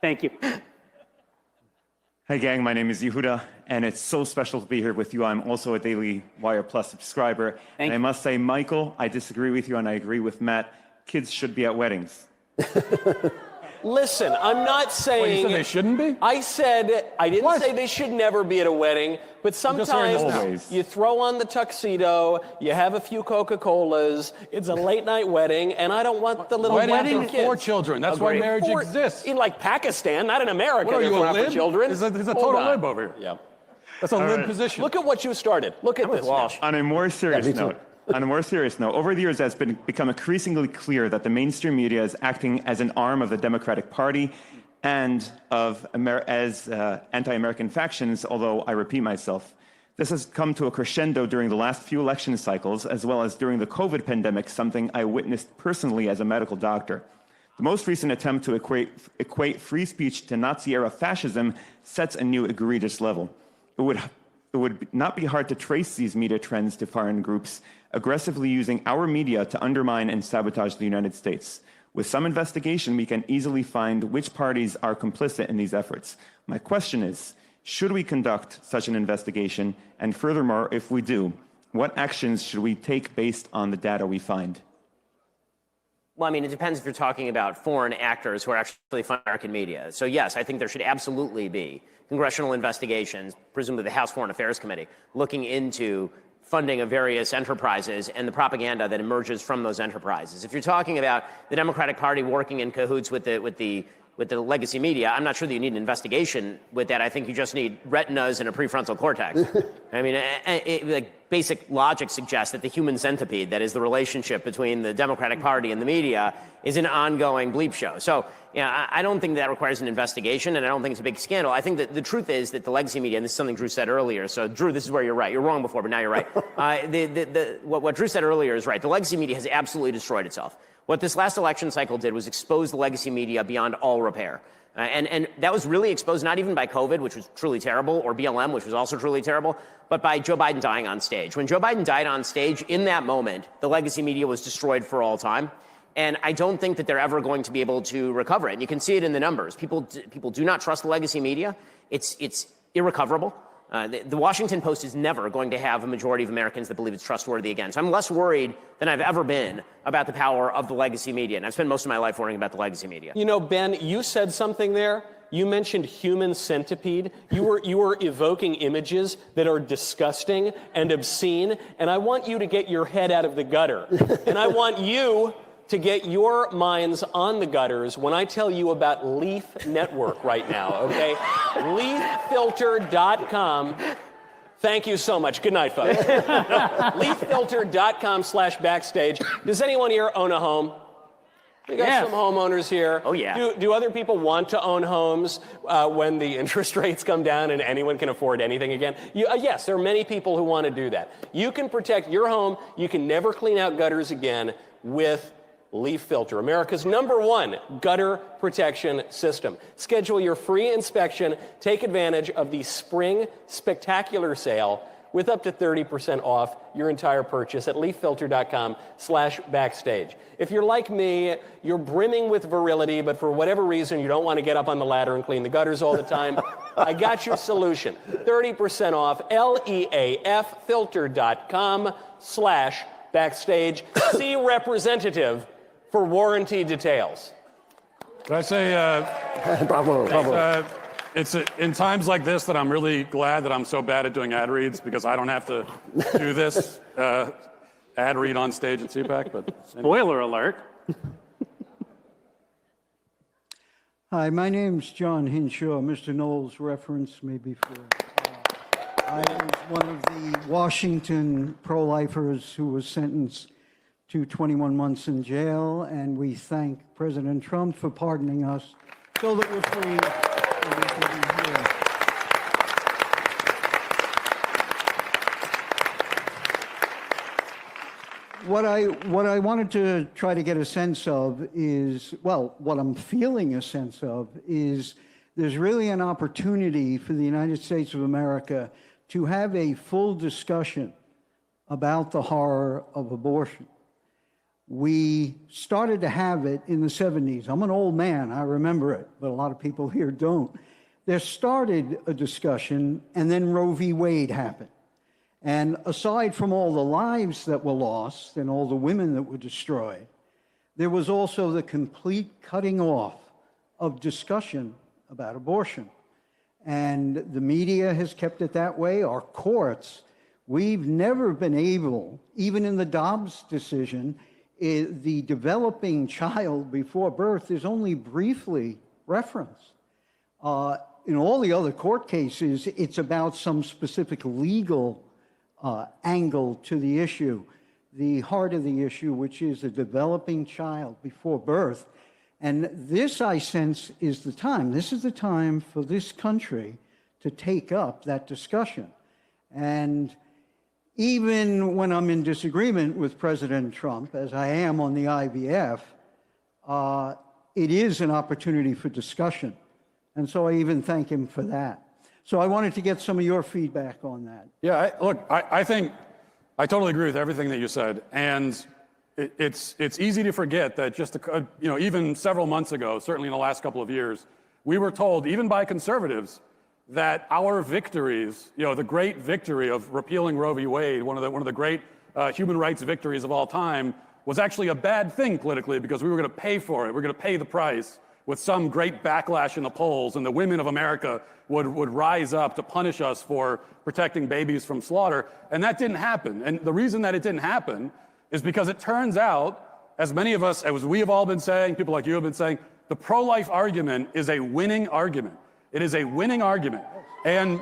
Thank you. Hi, gang. My name is Yehuda, and it's so special to be here with you. I'm also a Daily Wire Plus subscriber. And I must say, Michael, I disagree with you, and I agree with Matt. Kids should be at weddings. Listen, I'm not saying... Wait, you said they shouldn't be? I didn't say they should never be at a wedding, but sometimes you throw on the tuxedo, you have a few Coca-Colas, it's a late-night wedding, and I don't want the little wedding kids. For children. That's why marriage exists. In like Pakistan, not in America. What are you, a lib? For children. He's a total lib over here. Yeah. That's a lib position. Look at what you started. Look at this. Walsh. On a more serious note, over the years, it's become increasingly clear that the mainstream media is acting as an arm of the Democratic Party and of anti-American factions, although I repeat myself. This has come to a crescendo during the last few election cycles, as well as during the COVID pandemic, something I witnessed personally as a medical doctor. The most recent attempt to equate free speech to Nazi-era fascism sets a new egregious level. It would not be hard to trace these media trends to foreign groups aggressively using our media to undermine and sabotage the United States. With some investigation, we can easily find which parties are complicit in these efforts. My question is, should we conduct such an investigation? And furthermore, if we do, what actions should we take based on the data we find? Well, I mean, it depends if you're talking about foreign actors who are actually funding American media. So yes, I think there should absolutely be congressional investigations, presumably the House Foreign Affairs Committee, looking into funding of various enterprises and the propaganda that emerges from those enterprises. If you're talking about the Democratic Party working in cahoots with the legacy media, I'm not sure that you need an investigation with that. I think you just need retinas and a prefrontal cortex. I mean, like basic logic suggests that the human centipede, that is the relationship between the Democratic Party and the media, is an ongoing bleep show. So, yeah, I don't think that requires an investigation, and I don't think it's a big scandal. I think that the truth is that the legacy media, and this is something Drew said earlier, so Drew, this is where you're right. You're wrong before, but now you're right. What Drew said earlier is right. The legacy media has absolutely destroyed itself. What this last election cycle did was expose the legacy media beyond all repair. And that was really exposed not even by COVID, which was truly terrible, or BLM, which was also truly terrible, but by Joe Biden dying on stage. When Joe Biden died on stage, in that moment, the legacy media was destroyed for all time. And I don't think that they're ever going to be able to recover it. And you can see it in the numbers. People do not trust the legacy media. It's irrecoverable. The Washington Post is never going to have a majority of Americans that believe it's trustworthy again. So I'm less worried than I've ever been about the power of the legacy media. And I've spent most of my life worrying about the legacy media. You know, Ben, you said something there. You mentioned human centipede. You were evoking images that are disgusting and obscene. And I want you to get your head out of the gutter. And I want you to get your minds on the gutters when I tell you about Leaf Network right now, okay? LeafFilter.com. Thank you so much. Good night, folks. LeafFilter.com/backstage. Does anyone here own a home? We got some homeowners here. Oh, yeah. Do other people want to own homes when the interest rates come down and anyone can afford anything again? Yes, there are many people who want to do that. You can protect your home. You can never clean out gutters again with Leaf Filter, America's #1 gutter protection system. Schedule your free inspection. Take advantage of the Spring Spectacular Sale with up to 30% off your entire purchase at leaffilter.com/backstage. If you're like me, you're brimming with virility, but for whatever reason, you don't want to get up on the ladder and clean the gutters all the time, I got your solution. 30% off, leaffilter.com/backstage. See representative for warranty details. Can I say, Bravo. it's in times like this that I'm really glad that I'm so bad at doing ad reads, because I don't have to do this ad read on stage at CPAC. But Spoiler alert. Hi, my name's John Hinshaw. Mr. Knowles referenced me before. I was one of the Washington pro-lifers who was sentenced to 21 months in jail, and we thank President Trump for pardoning us so that we're free and we can be here. What I wanted to try to get a sense of is, well, what I'm feeling a sense of is there's really an opportunity for the United States of America to have a full discussion about the horror of abortion. We started to have it in the 70s. I'm an old man, I remember it, but a lot of people here don't. There started a discussion, and then Roe v. Wade happened. And aside from all the lives that were lost and all the women that were destroyed, there was also the complete cutting off of discussion about abortion. And the media has kept it that way, our courts. We've never been able, even in the Dobbs decision, the developing child before birth is only briefly referenced. In all the other court cases, it's about some specific legal angle to the issue, the heart of the issue, which is a developing child before birth. And this, I sense, is the time. This is the time for this country to take up that discussion. And even when I'm in disagreement with President Trump, as I am on the IVF, it is an opportunity for discussion. And so I even thank him for that. So I wanted to get some of your feedback on that. yeah, look, I think I totally agree with everything that you said. And it's easy to forget that just even several months ago, certainly in the last couple of years, we were told, even by conservatives, that our victories, the great victory of repealing Roe v. Wade, one of the great human rights victories of all time, was actually a bad thing politically because we were going to pay for it. We were going to pay the price with some great backlash in the polls, and the women of America would rise up to punish us for protecting babies from slaughter. And that didn't happen. And the reason that it didn't happen is because it turns out, as many of us, as we have all been saying, people like you have been saying, the pro-life argument is a winning argument. It is a winning argument. And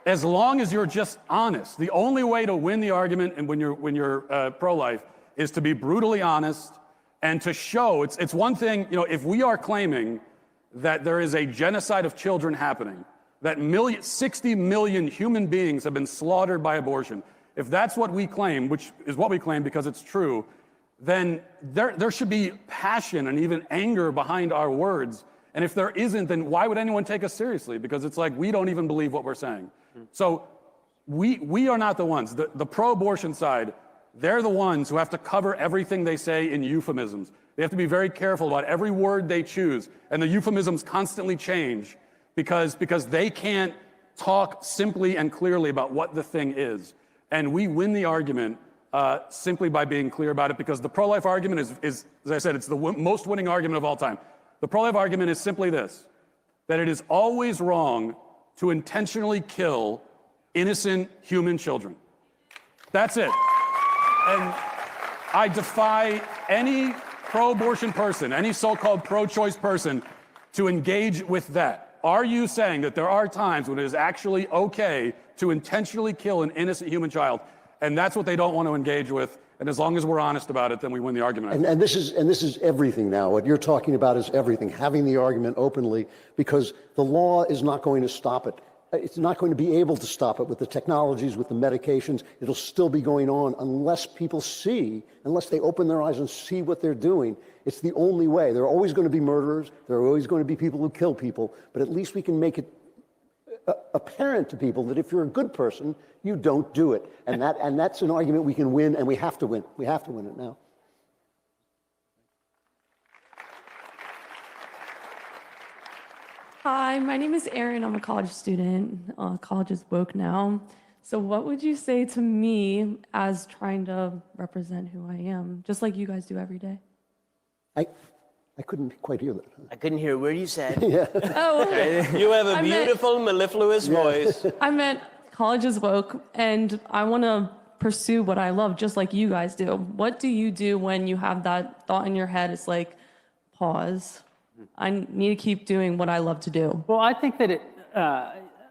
as long as you're just honest, the only way to win the argument and when you're pro-life is to be brutally honest and to show, it's one thing, if we are claiming that there is a genocide of children happening, that 60 million human beings have been slaughtered by abortion, if that's what we claim, which is what we claim because it's true, then there should be passion and even anger behind our words. And if there isn't, then why would anyone take us seriously? Because it's like we don't even believe what we're saying. So we are not the ones. The pro-abortion side, they're the ones who have to cover everything they say in euphemisms. They have to be very careful about every word they choose. And the euphemisms constantly change because they can't talk simply and clearly about what the thing is. And we win the argument simply by being clear about it, because the pro-life argument is, as I said, it's the most winning argument of all time. The pro-life argument is simply this, that it is always wrong to intentionally kill innocent human children. That's it. And I defy any pro-abortion person, any so-called pro-choice person, to engage with that. Are you saying that there are times when it is actually okay to intentionally kill an innocent human child? And that's what they don't want to engage with. And as long as we're honest about it, then we win the argument. And this is everything now. What you're talking about is everything, having the argument openly, because the law is not going to stop it. It's not going to be able to stop it with the technologies, with the medications. It'll still be going on unless people see, unless they open their eyes and see what they're doing. It's the only way. There are always going to be murderers. There are always going to be people who kill people. But at least we can make it apparent to people that if you're a good person, you don't do it. And that's an argument we can win, and we have to win. We have to win it now. Hi, my name is Erin. I'm a college student. College is woke now. So what would you say to me as trying to represent who I am, just like you guys do every day? I couldn't quite hear that. I couldn't hear a word you said. Yeah. Oh, You have a beautiful, mellifluous voice. I meant college is woke, and I want to pursue what I love, just like you guys do. What do you do when you have that thought in your head? It's like, pause. I need to keep doing what I love to do. Well, I think that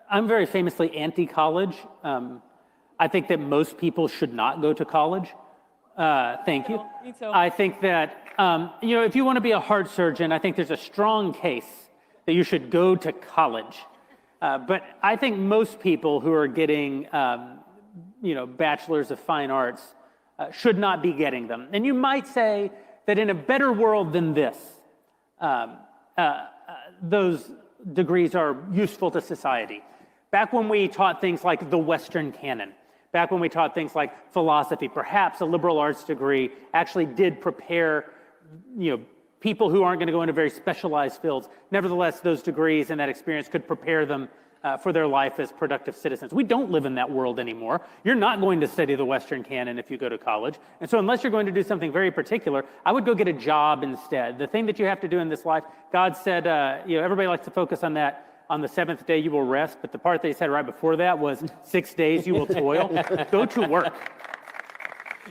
I'm very famously anti-college. I think that most people should not go to college. Thank you. Me too. I think that, if you want to be a heart surgeon, I think there's a strong case that you should go to college. But I think most people who are getting, bachelors of fine arts should not be getting them. And you might say that in a better world than this, those degrees are useful to society. Back when we taught things like the Western canon, back when we taught things like philosophy, perhaps a liberal arts degree actually did prepare, people who aren't going to go into very specialized fields. Nevertheless, those degrees and that experience could prepare them for their life as productive citizens. We don't live in that world anymore. You're not going to study the Western canon if you go to college. And so unless you're going to do something very particular, I would go get a job instead. The thing that you have to do in this life, God said, everybody likes to focus on that. On the seventh day you will rest, but the part that he said right before that was 6 days you will toil. Go to work.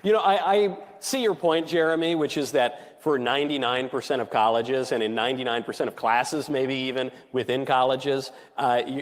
I see your point, Jeremy, which is that for 99% of colleges and in 99% of classes, maybe even within colleges,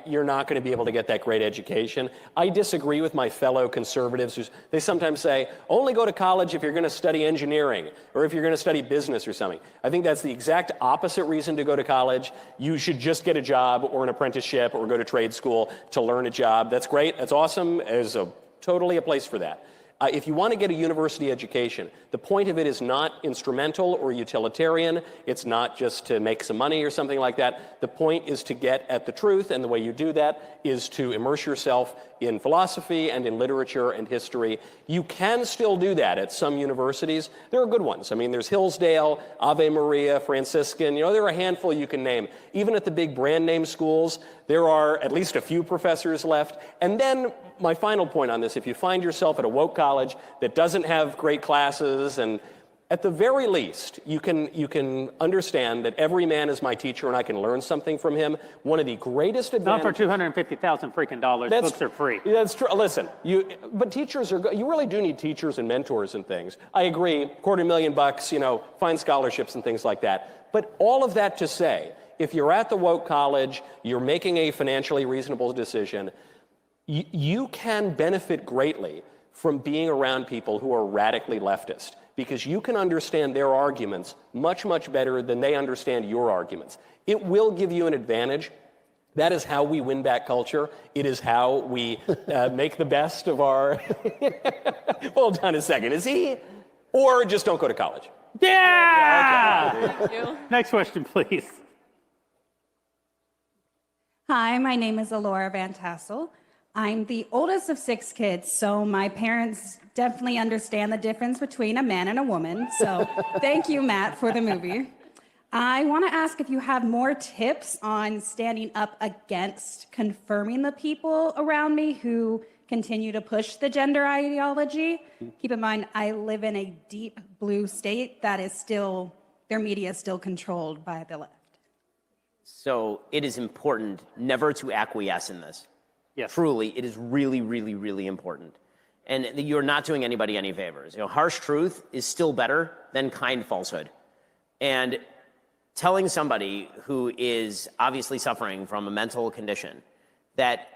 you're not going to be able to get that great education. I disagree with my fellow conservatives. They sometimes say, only go to college if you're going to study engineering or if you're going to study business or something. I think that's the exact opposite reason to go to college. You should just get a job or an apprenticeship or go to trade school to learn a job. That's great. That's awesome. There's totally a place for that. If you want to get a university education, the point of it is not instrumental or utilitarian. It's not just to make some money or something like that. The point is to get at the truth, and the way you do that is to immerse yourself in philosophy and in literature and history. You can still do that at some universities. There are good ones. I mean, there's Hillsdale, Ave Maria, Franciscan. You know, there are a handful you can name. Even at the big brand name schools, there are at least a few professors left. And then my final point on this, if you find yourself at a woke college that doesn't have great classes, and at the very least, you can understand that every man is my teacher and I can learn something from him. One of the greatest advantages... Not for 250,000 freaking dollars. Books are free. That's true. Listen, but teachers are... You really do need teachers and mentors and things. I agree, $250,000, you know, find scholarships and things like that. But all of that to say, if you're at the woke college, you're making a financially reasonable decision, you can benefit greatly from being around people who are radically leftist, because you can understand their arguments much, much better than they understand your arguments. It will give you an advantage. That is how we win back culture. It is how we make the best of our... Hold on a second. Is he? Or just don't go to college. Yeah! Okay. Thank you. Next question, please. Hi, my name is Alora Van Tassel. I'm the oldest of 6 kids, so my parents definitely understand the difference between a man and a woman. So thank you, Matt, for the movie. I want to ask if you have more tips on standing up against confirming the people around me who continue to push the gender ideology. Keep in mind, I live in a deep blue state that is still, their media is still controlled by the left. So it is important never to acquiesce in this. Yes. Truly, it is really, really, really important. And you're not doing anybody any favors. You know, harsh truth is still better than kind falsehood. And telling somebody who is obviously suffering from a mental condition that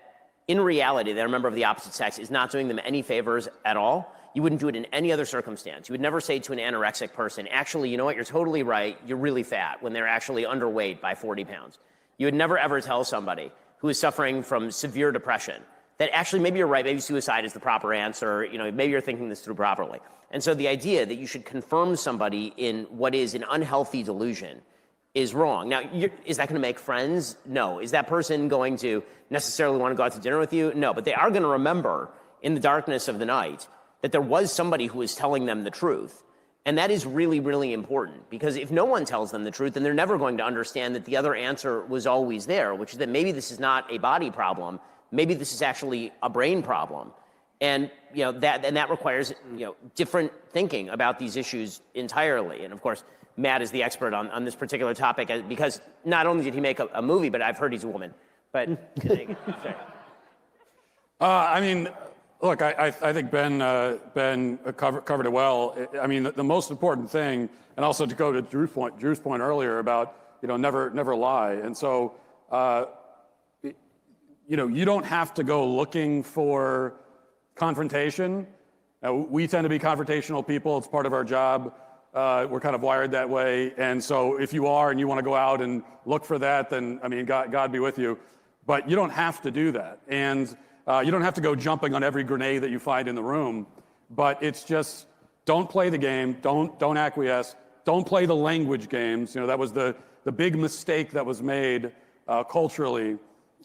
in reality they're a member of the opposite sex is not doing them any favors at all, you wouldn't do it in any other circumstance. You would never say to an anorexic person, actually, you know what, you're totally right, you're really fat, when they're actually underweight by 40 pounds. You would never ever tell somebody who is suffering from severe depression that actually maybe you're right, maybe suicide is the proper answer, you know, maybe you're thinking this through properly. And so the idea that you should confirm somebody in what is an unhealthy delusion is wrong. Now, is that going to make friends? No. Is that person going to necessarily want to go out to dinner with you? No. But they are going to remember in the darkness of the night that there was somebody who was telling them the truth. And that is really, really important, because if no one tells them the truth, then they're never going to understand that the other answer was always there, which is that maybe this is not a body problem, maybe this is actually a brain problem. And you know that requires different thinking about these issues entirely. And of course, Matt is the expert on this particular topic, because not only did he make a movie, but I've heard he's a woman. But I mean, look, I think Ben covered it well. I mean, the most important thing, and also to go to Drew's point earlier about never lie. And so you don't have to go looking for confrontation. We tend to be confrontational people. It's part of our job. We're kind of wired that way. And so if you are and you want to go out and look for that, then I mean, God be with you. But you don't have to do that. And you don't have to go jumping on every grenade that you find in the room, but it's just don't play the game, don't acquiesce, don't play the language games. That was the big mistake that was made culturally,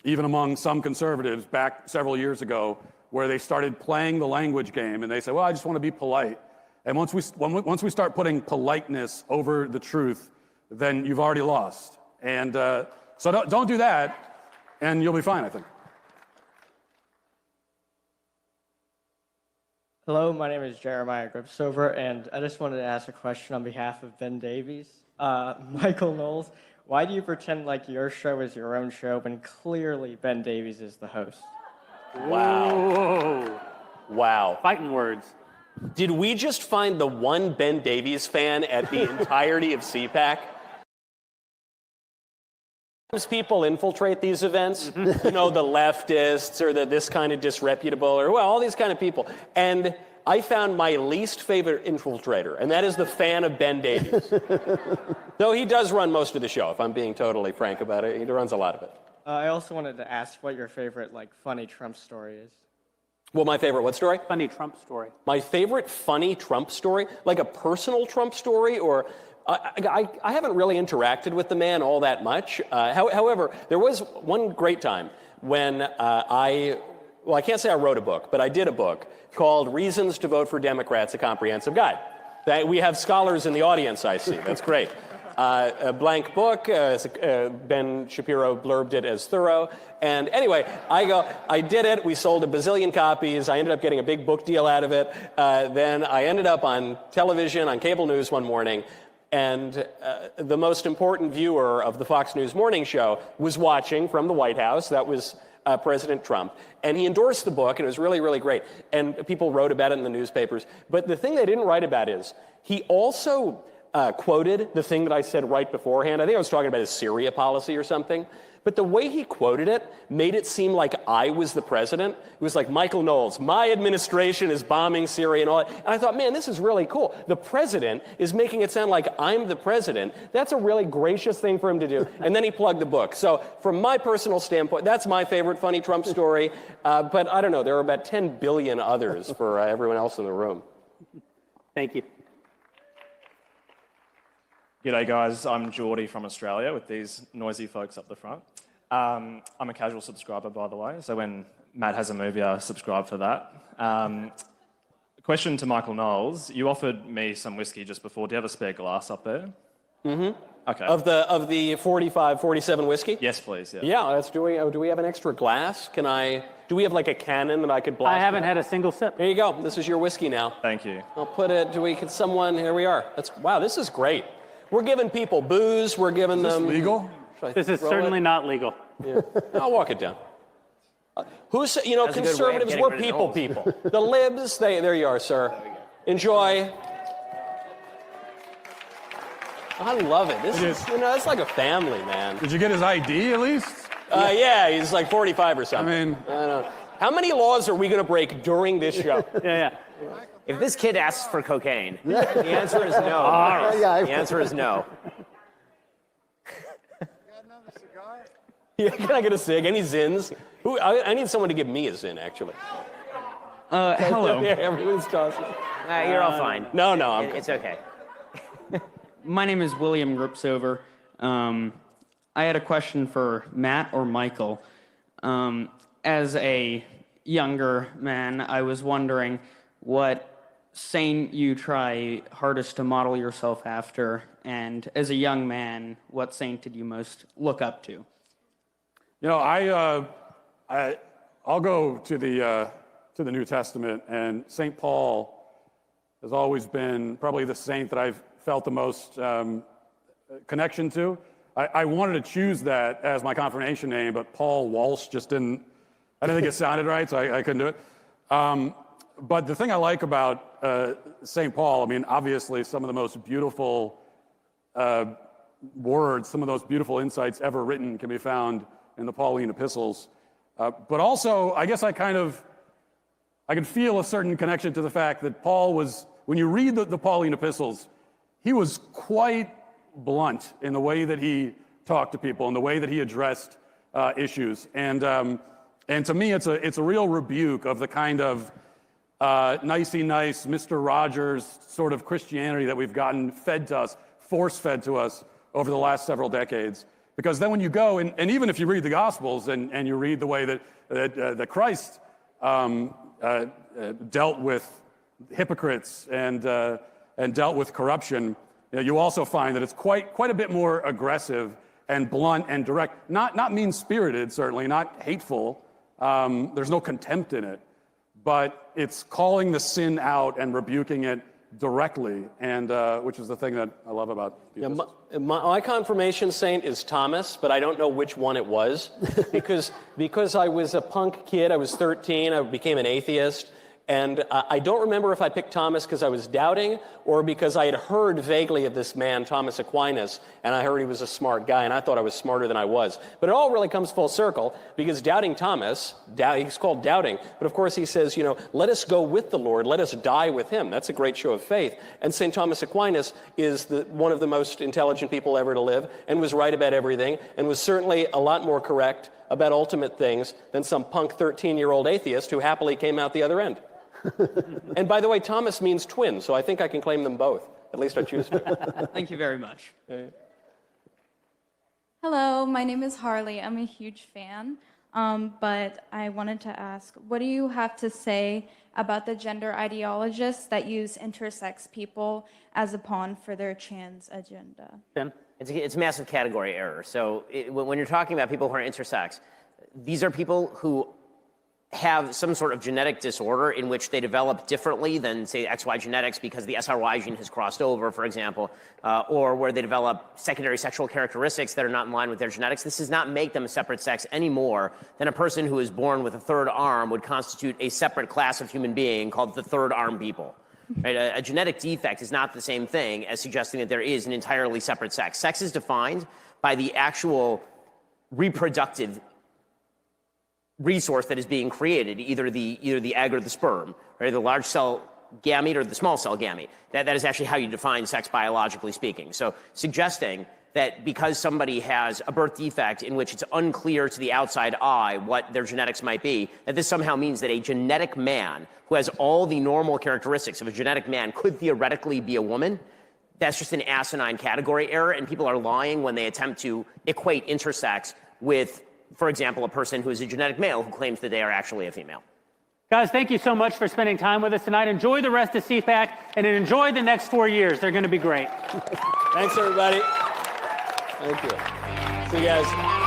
even among some conservatives back several years ago, where they started playing the language game and they said, well, I just want to be polite. And once we start putting politeness over the truth, then you've already lost. And so don't do that, and you'll be fine, I think. Hello, my name is Jeremiah Gripsover, and I just wanted to ask a question on behalf of Ben Davies. Michael Knowles, why do you pretend like your show is your own show when clearly Ben Davies is the host? Wow. Whoa. Wow. Fighting words. Did we just find the one Ben Davies fan at the entirety of CPAC? People infiltrate these events, the leftists or this kind of disreputable, or all these kind of people. And I found my least favorite infiltrator, and that is the fan of Ben Davies. Though he does run most of the show, if I'm being totally frank about it. He runs a lot of it. I also wanted to ask what your favorite, funny Trump story is. Well, my favorite what story? Funny Trump story. My favorite funny Trump story, like a personal Trump story, or I haven't really interacted with the man all that much. However, there was one great time when I can't say I wrote a book, but I did a book called Reasons to Vote for Democrats, a Comprehensive Guide. We have scholars in the audience, I see. That's great. A blank book. Ben Shapiro blurbed it as thorough. And anyway, I did it. We sold a bazillion copies. I ended up getting a big book deal out of it. Then I ended up on television, on cable news one morning. And the most important viewer of the Fox News morning show was watching from the White House. That was President Trump. And he endorsed the book, and it was really, really great. And people wrote about it in the newspapers. But the thing they didn't write about is he also quoted the thing that I said right beforehand. I think I was talking about his Syria policy or something. But the way he quoted it made it seem like I was the president. It was like, Michael Knowles, my administration is bombing Syria and all that. And I thought, man, this is really cool. The president is making it sound like I'm the president. That's a really gracious thing for him to do. And then he plugged the book. So from my personal standpoint, that's my favorite funny Trump story. But I don't know, there are about 10 billion others for everyone else in the room. Thank you. G'day guys, I'm Geordie from Australia with these noisy folks up the front. I'm a casual subscriber, by the way, so when Matt has a movie, I subscribe for that. Question to Michael Knowles. You offered me some whiskey just before. Do you have a spare glass up there? Mm-hmm. Okay. Of the 45, 47 whiskey? Yes, please. Yeah. Yeah, do we have an extra glass? Do we have like a cannon that I could blast? I haven't had a single sip. There you go. This is your whiskey now. Thank you. I'll put it, here we are. Wow, this is great. We're giving people booze, we're giving them... Is this legal? This is certainly not legal. Yeah. I'll walk it down. Conservatives, we're people. The libs, there you are, sir. Enjoy. I love it. This is, it's like a family, man. Did you get his ID at least? Yeah, he's like 45 or something. I mean... I don't know. How many laws are we going to break during this show? Yeah. If this kid asks for cocaine, the answer is no. The answer is no. Yeah, can I get a cig? Any zins? I need someone to give me a zin, actually. Hello. Yeah, everyone's tossing. You're all fine. No, it's okay. My name is William Gripsover. I had a question for Matt or Michael. As a younger man, I was wondering what saint you try hardest to model yourself after, and as a young man, what saint did you most look up to? I'll go to the New Testament, and St. Paul has always been probably the saint that I've felt the most connection to. I wanted to choose that as my confirmation name, but Paul Walsh just didn't think it sounded right, so I couldn't do it. But the thing I like about St. Paul, obviously some of the most beautiful words, some of those beautiful insights ever written can be found in the Pauline epistles. But also, I guess I can feel a certain connection to the fact that Paul was, when you read the Pauline epistles, he was quite blunt in the way that he talked to people and the way that he addressed issues. And to me, it's a real rebuke of the kind of nicey nice, Mr. Rogers sort of Christianity that we've gotten fed to us, force-fed to us over the last several decades. Because then when you go, and even if you read the Gospels and you read the way that Christ dealt with hypocrites and dealt with corruption, you also find that it's quite a bit more aggressive and blunt and direct. Not mean-spirited, certainly, not hateful. There's no contempt in it. But it's calling the sin out and rebuking it directly, and which is the thing that I love about the epistles. My confirmation saint is Thomas, but I don't know which one it was because I was a punk kid. I was 13. I became an atheist. And I don't remember if I picked Thomas because I was doubting or because I had heard vaguely of this man, Thomas Aquinas, and I heard he was a smart guy, and I thought I was smarter than I was. But it all really comes full circle because doubting Thomas, he's called doubting, but of course he says, let us go with the Lord, let us die with him. That's a great show of faith. And St. Thomas Aquinas is one of the most intelligent people ever to live and was right about everything and was certainly a lot more correct about ultimate things than some punk 13-year-old atheist who happily came out the other end. And by the way, Thomas means twin, so I think I can claim them both. At least I choose to. Thank you very much. Hello, my name is Harley. I'm a huge fan, but I wanted to ask, what do you have to say about the gender ideologists that use intersex people as a pawn for their trans agenda? Ben? It's massive category error. So when you're talking about people who are intersex, these are people who have some sort of genetic disorder in which they develop differently than, say, XY genetics because the SRY gene has crossed over, for example, or where they develop secondary sexual characteristics that are not in line with their genetics. This does not make them a separate sex any more than a person who is born with a third arm would constitute a separate class of human being called the third arm people. Right? A genetic defect is not the same thing as suggesting that there is an entirely separate sex. Sex is defined by the actual reproductive resource that is being created, either the egg or the sperm, right? The large cell gamete or the small cell gamete. That is actually how you define sex biologically speaking. So suggesting that because somebody has a birth defect in which it's unclear to the outside eye what their genetics might be, that this somehow means that a genetic man who has all the normal characteristics of a genetic man could theoretically be a woman, that's just an asinine category error, and people are lying when they attempt to equate intersex with, for example, a person who is a genetic male who claims that they are actually a female. Guys, thank you so much for spending time with us tonight. Enjoy the rest of CPAC and enjoy the next 4 years. They're going to be great. Thanks, everybody. Thank you. See you guys.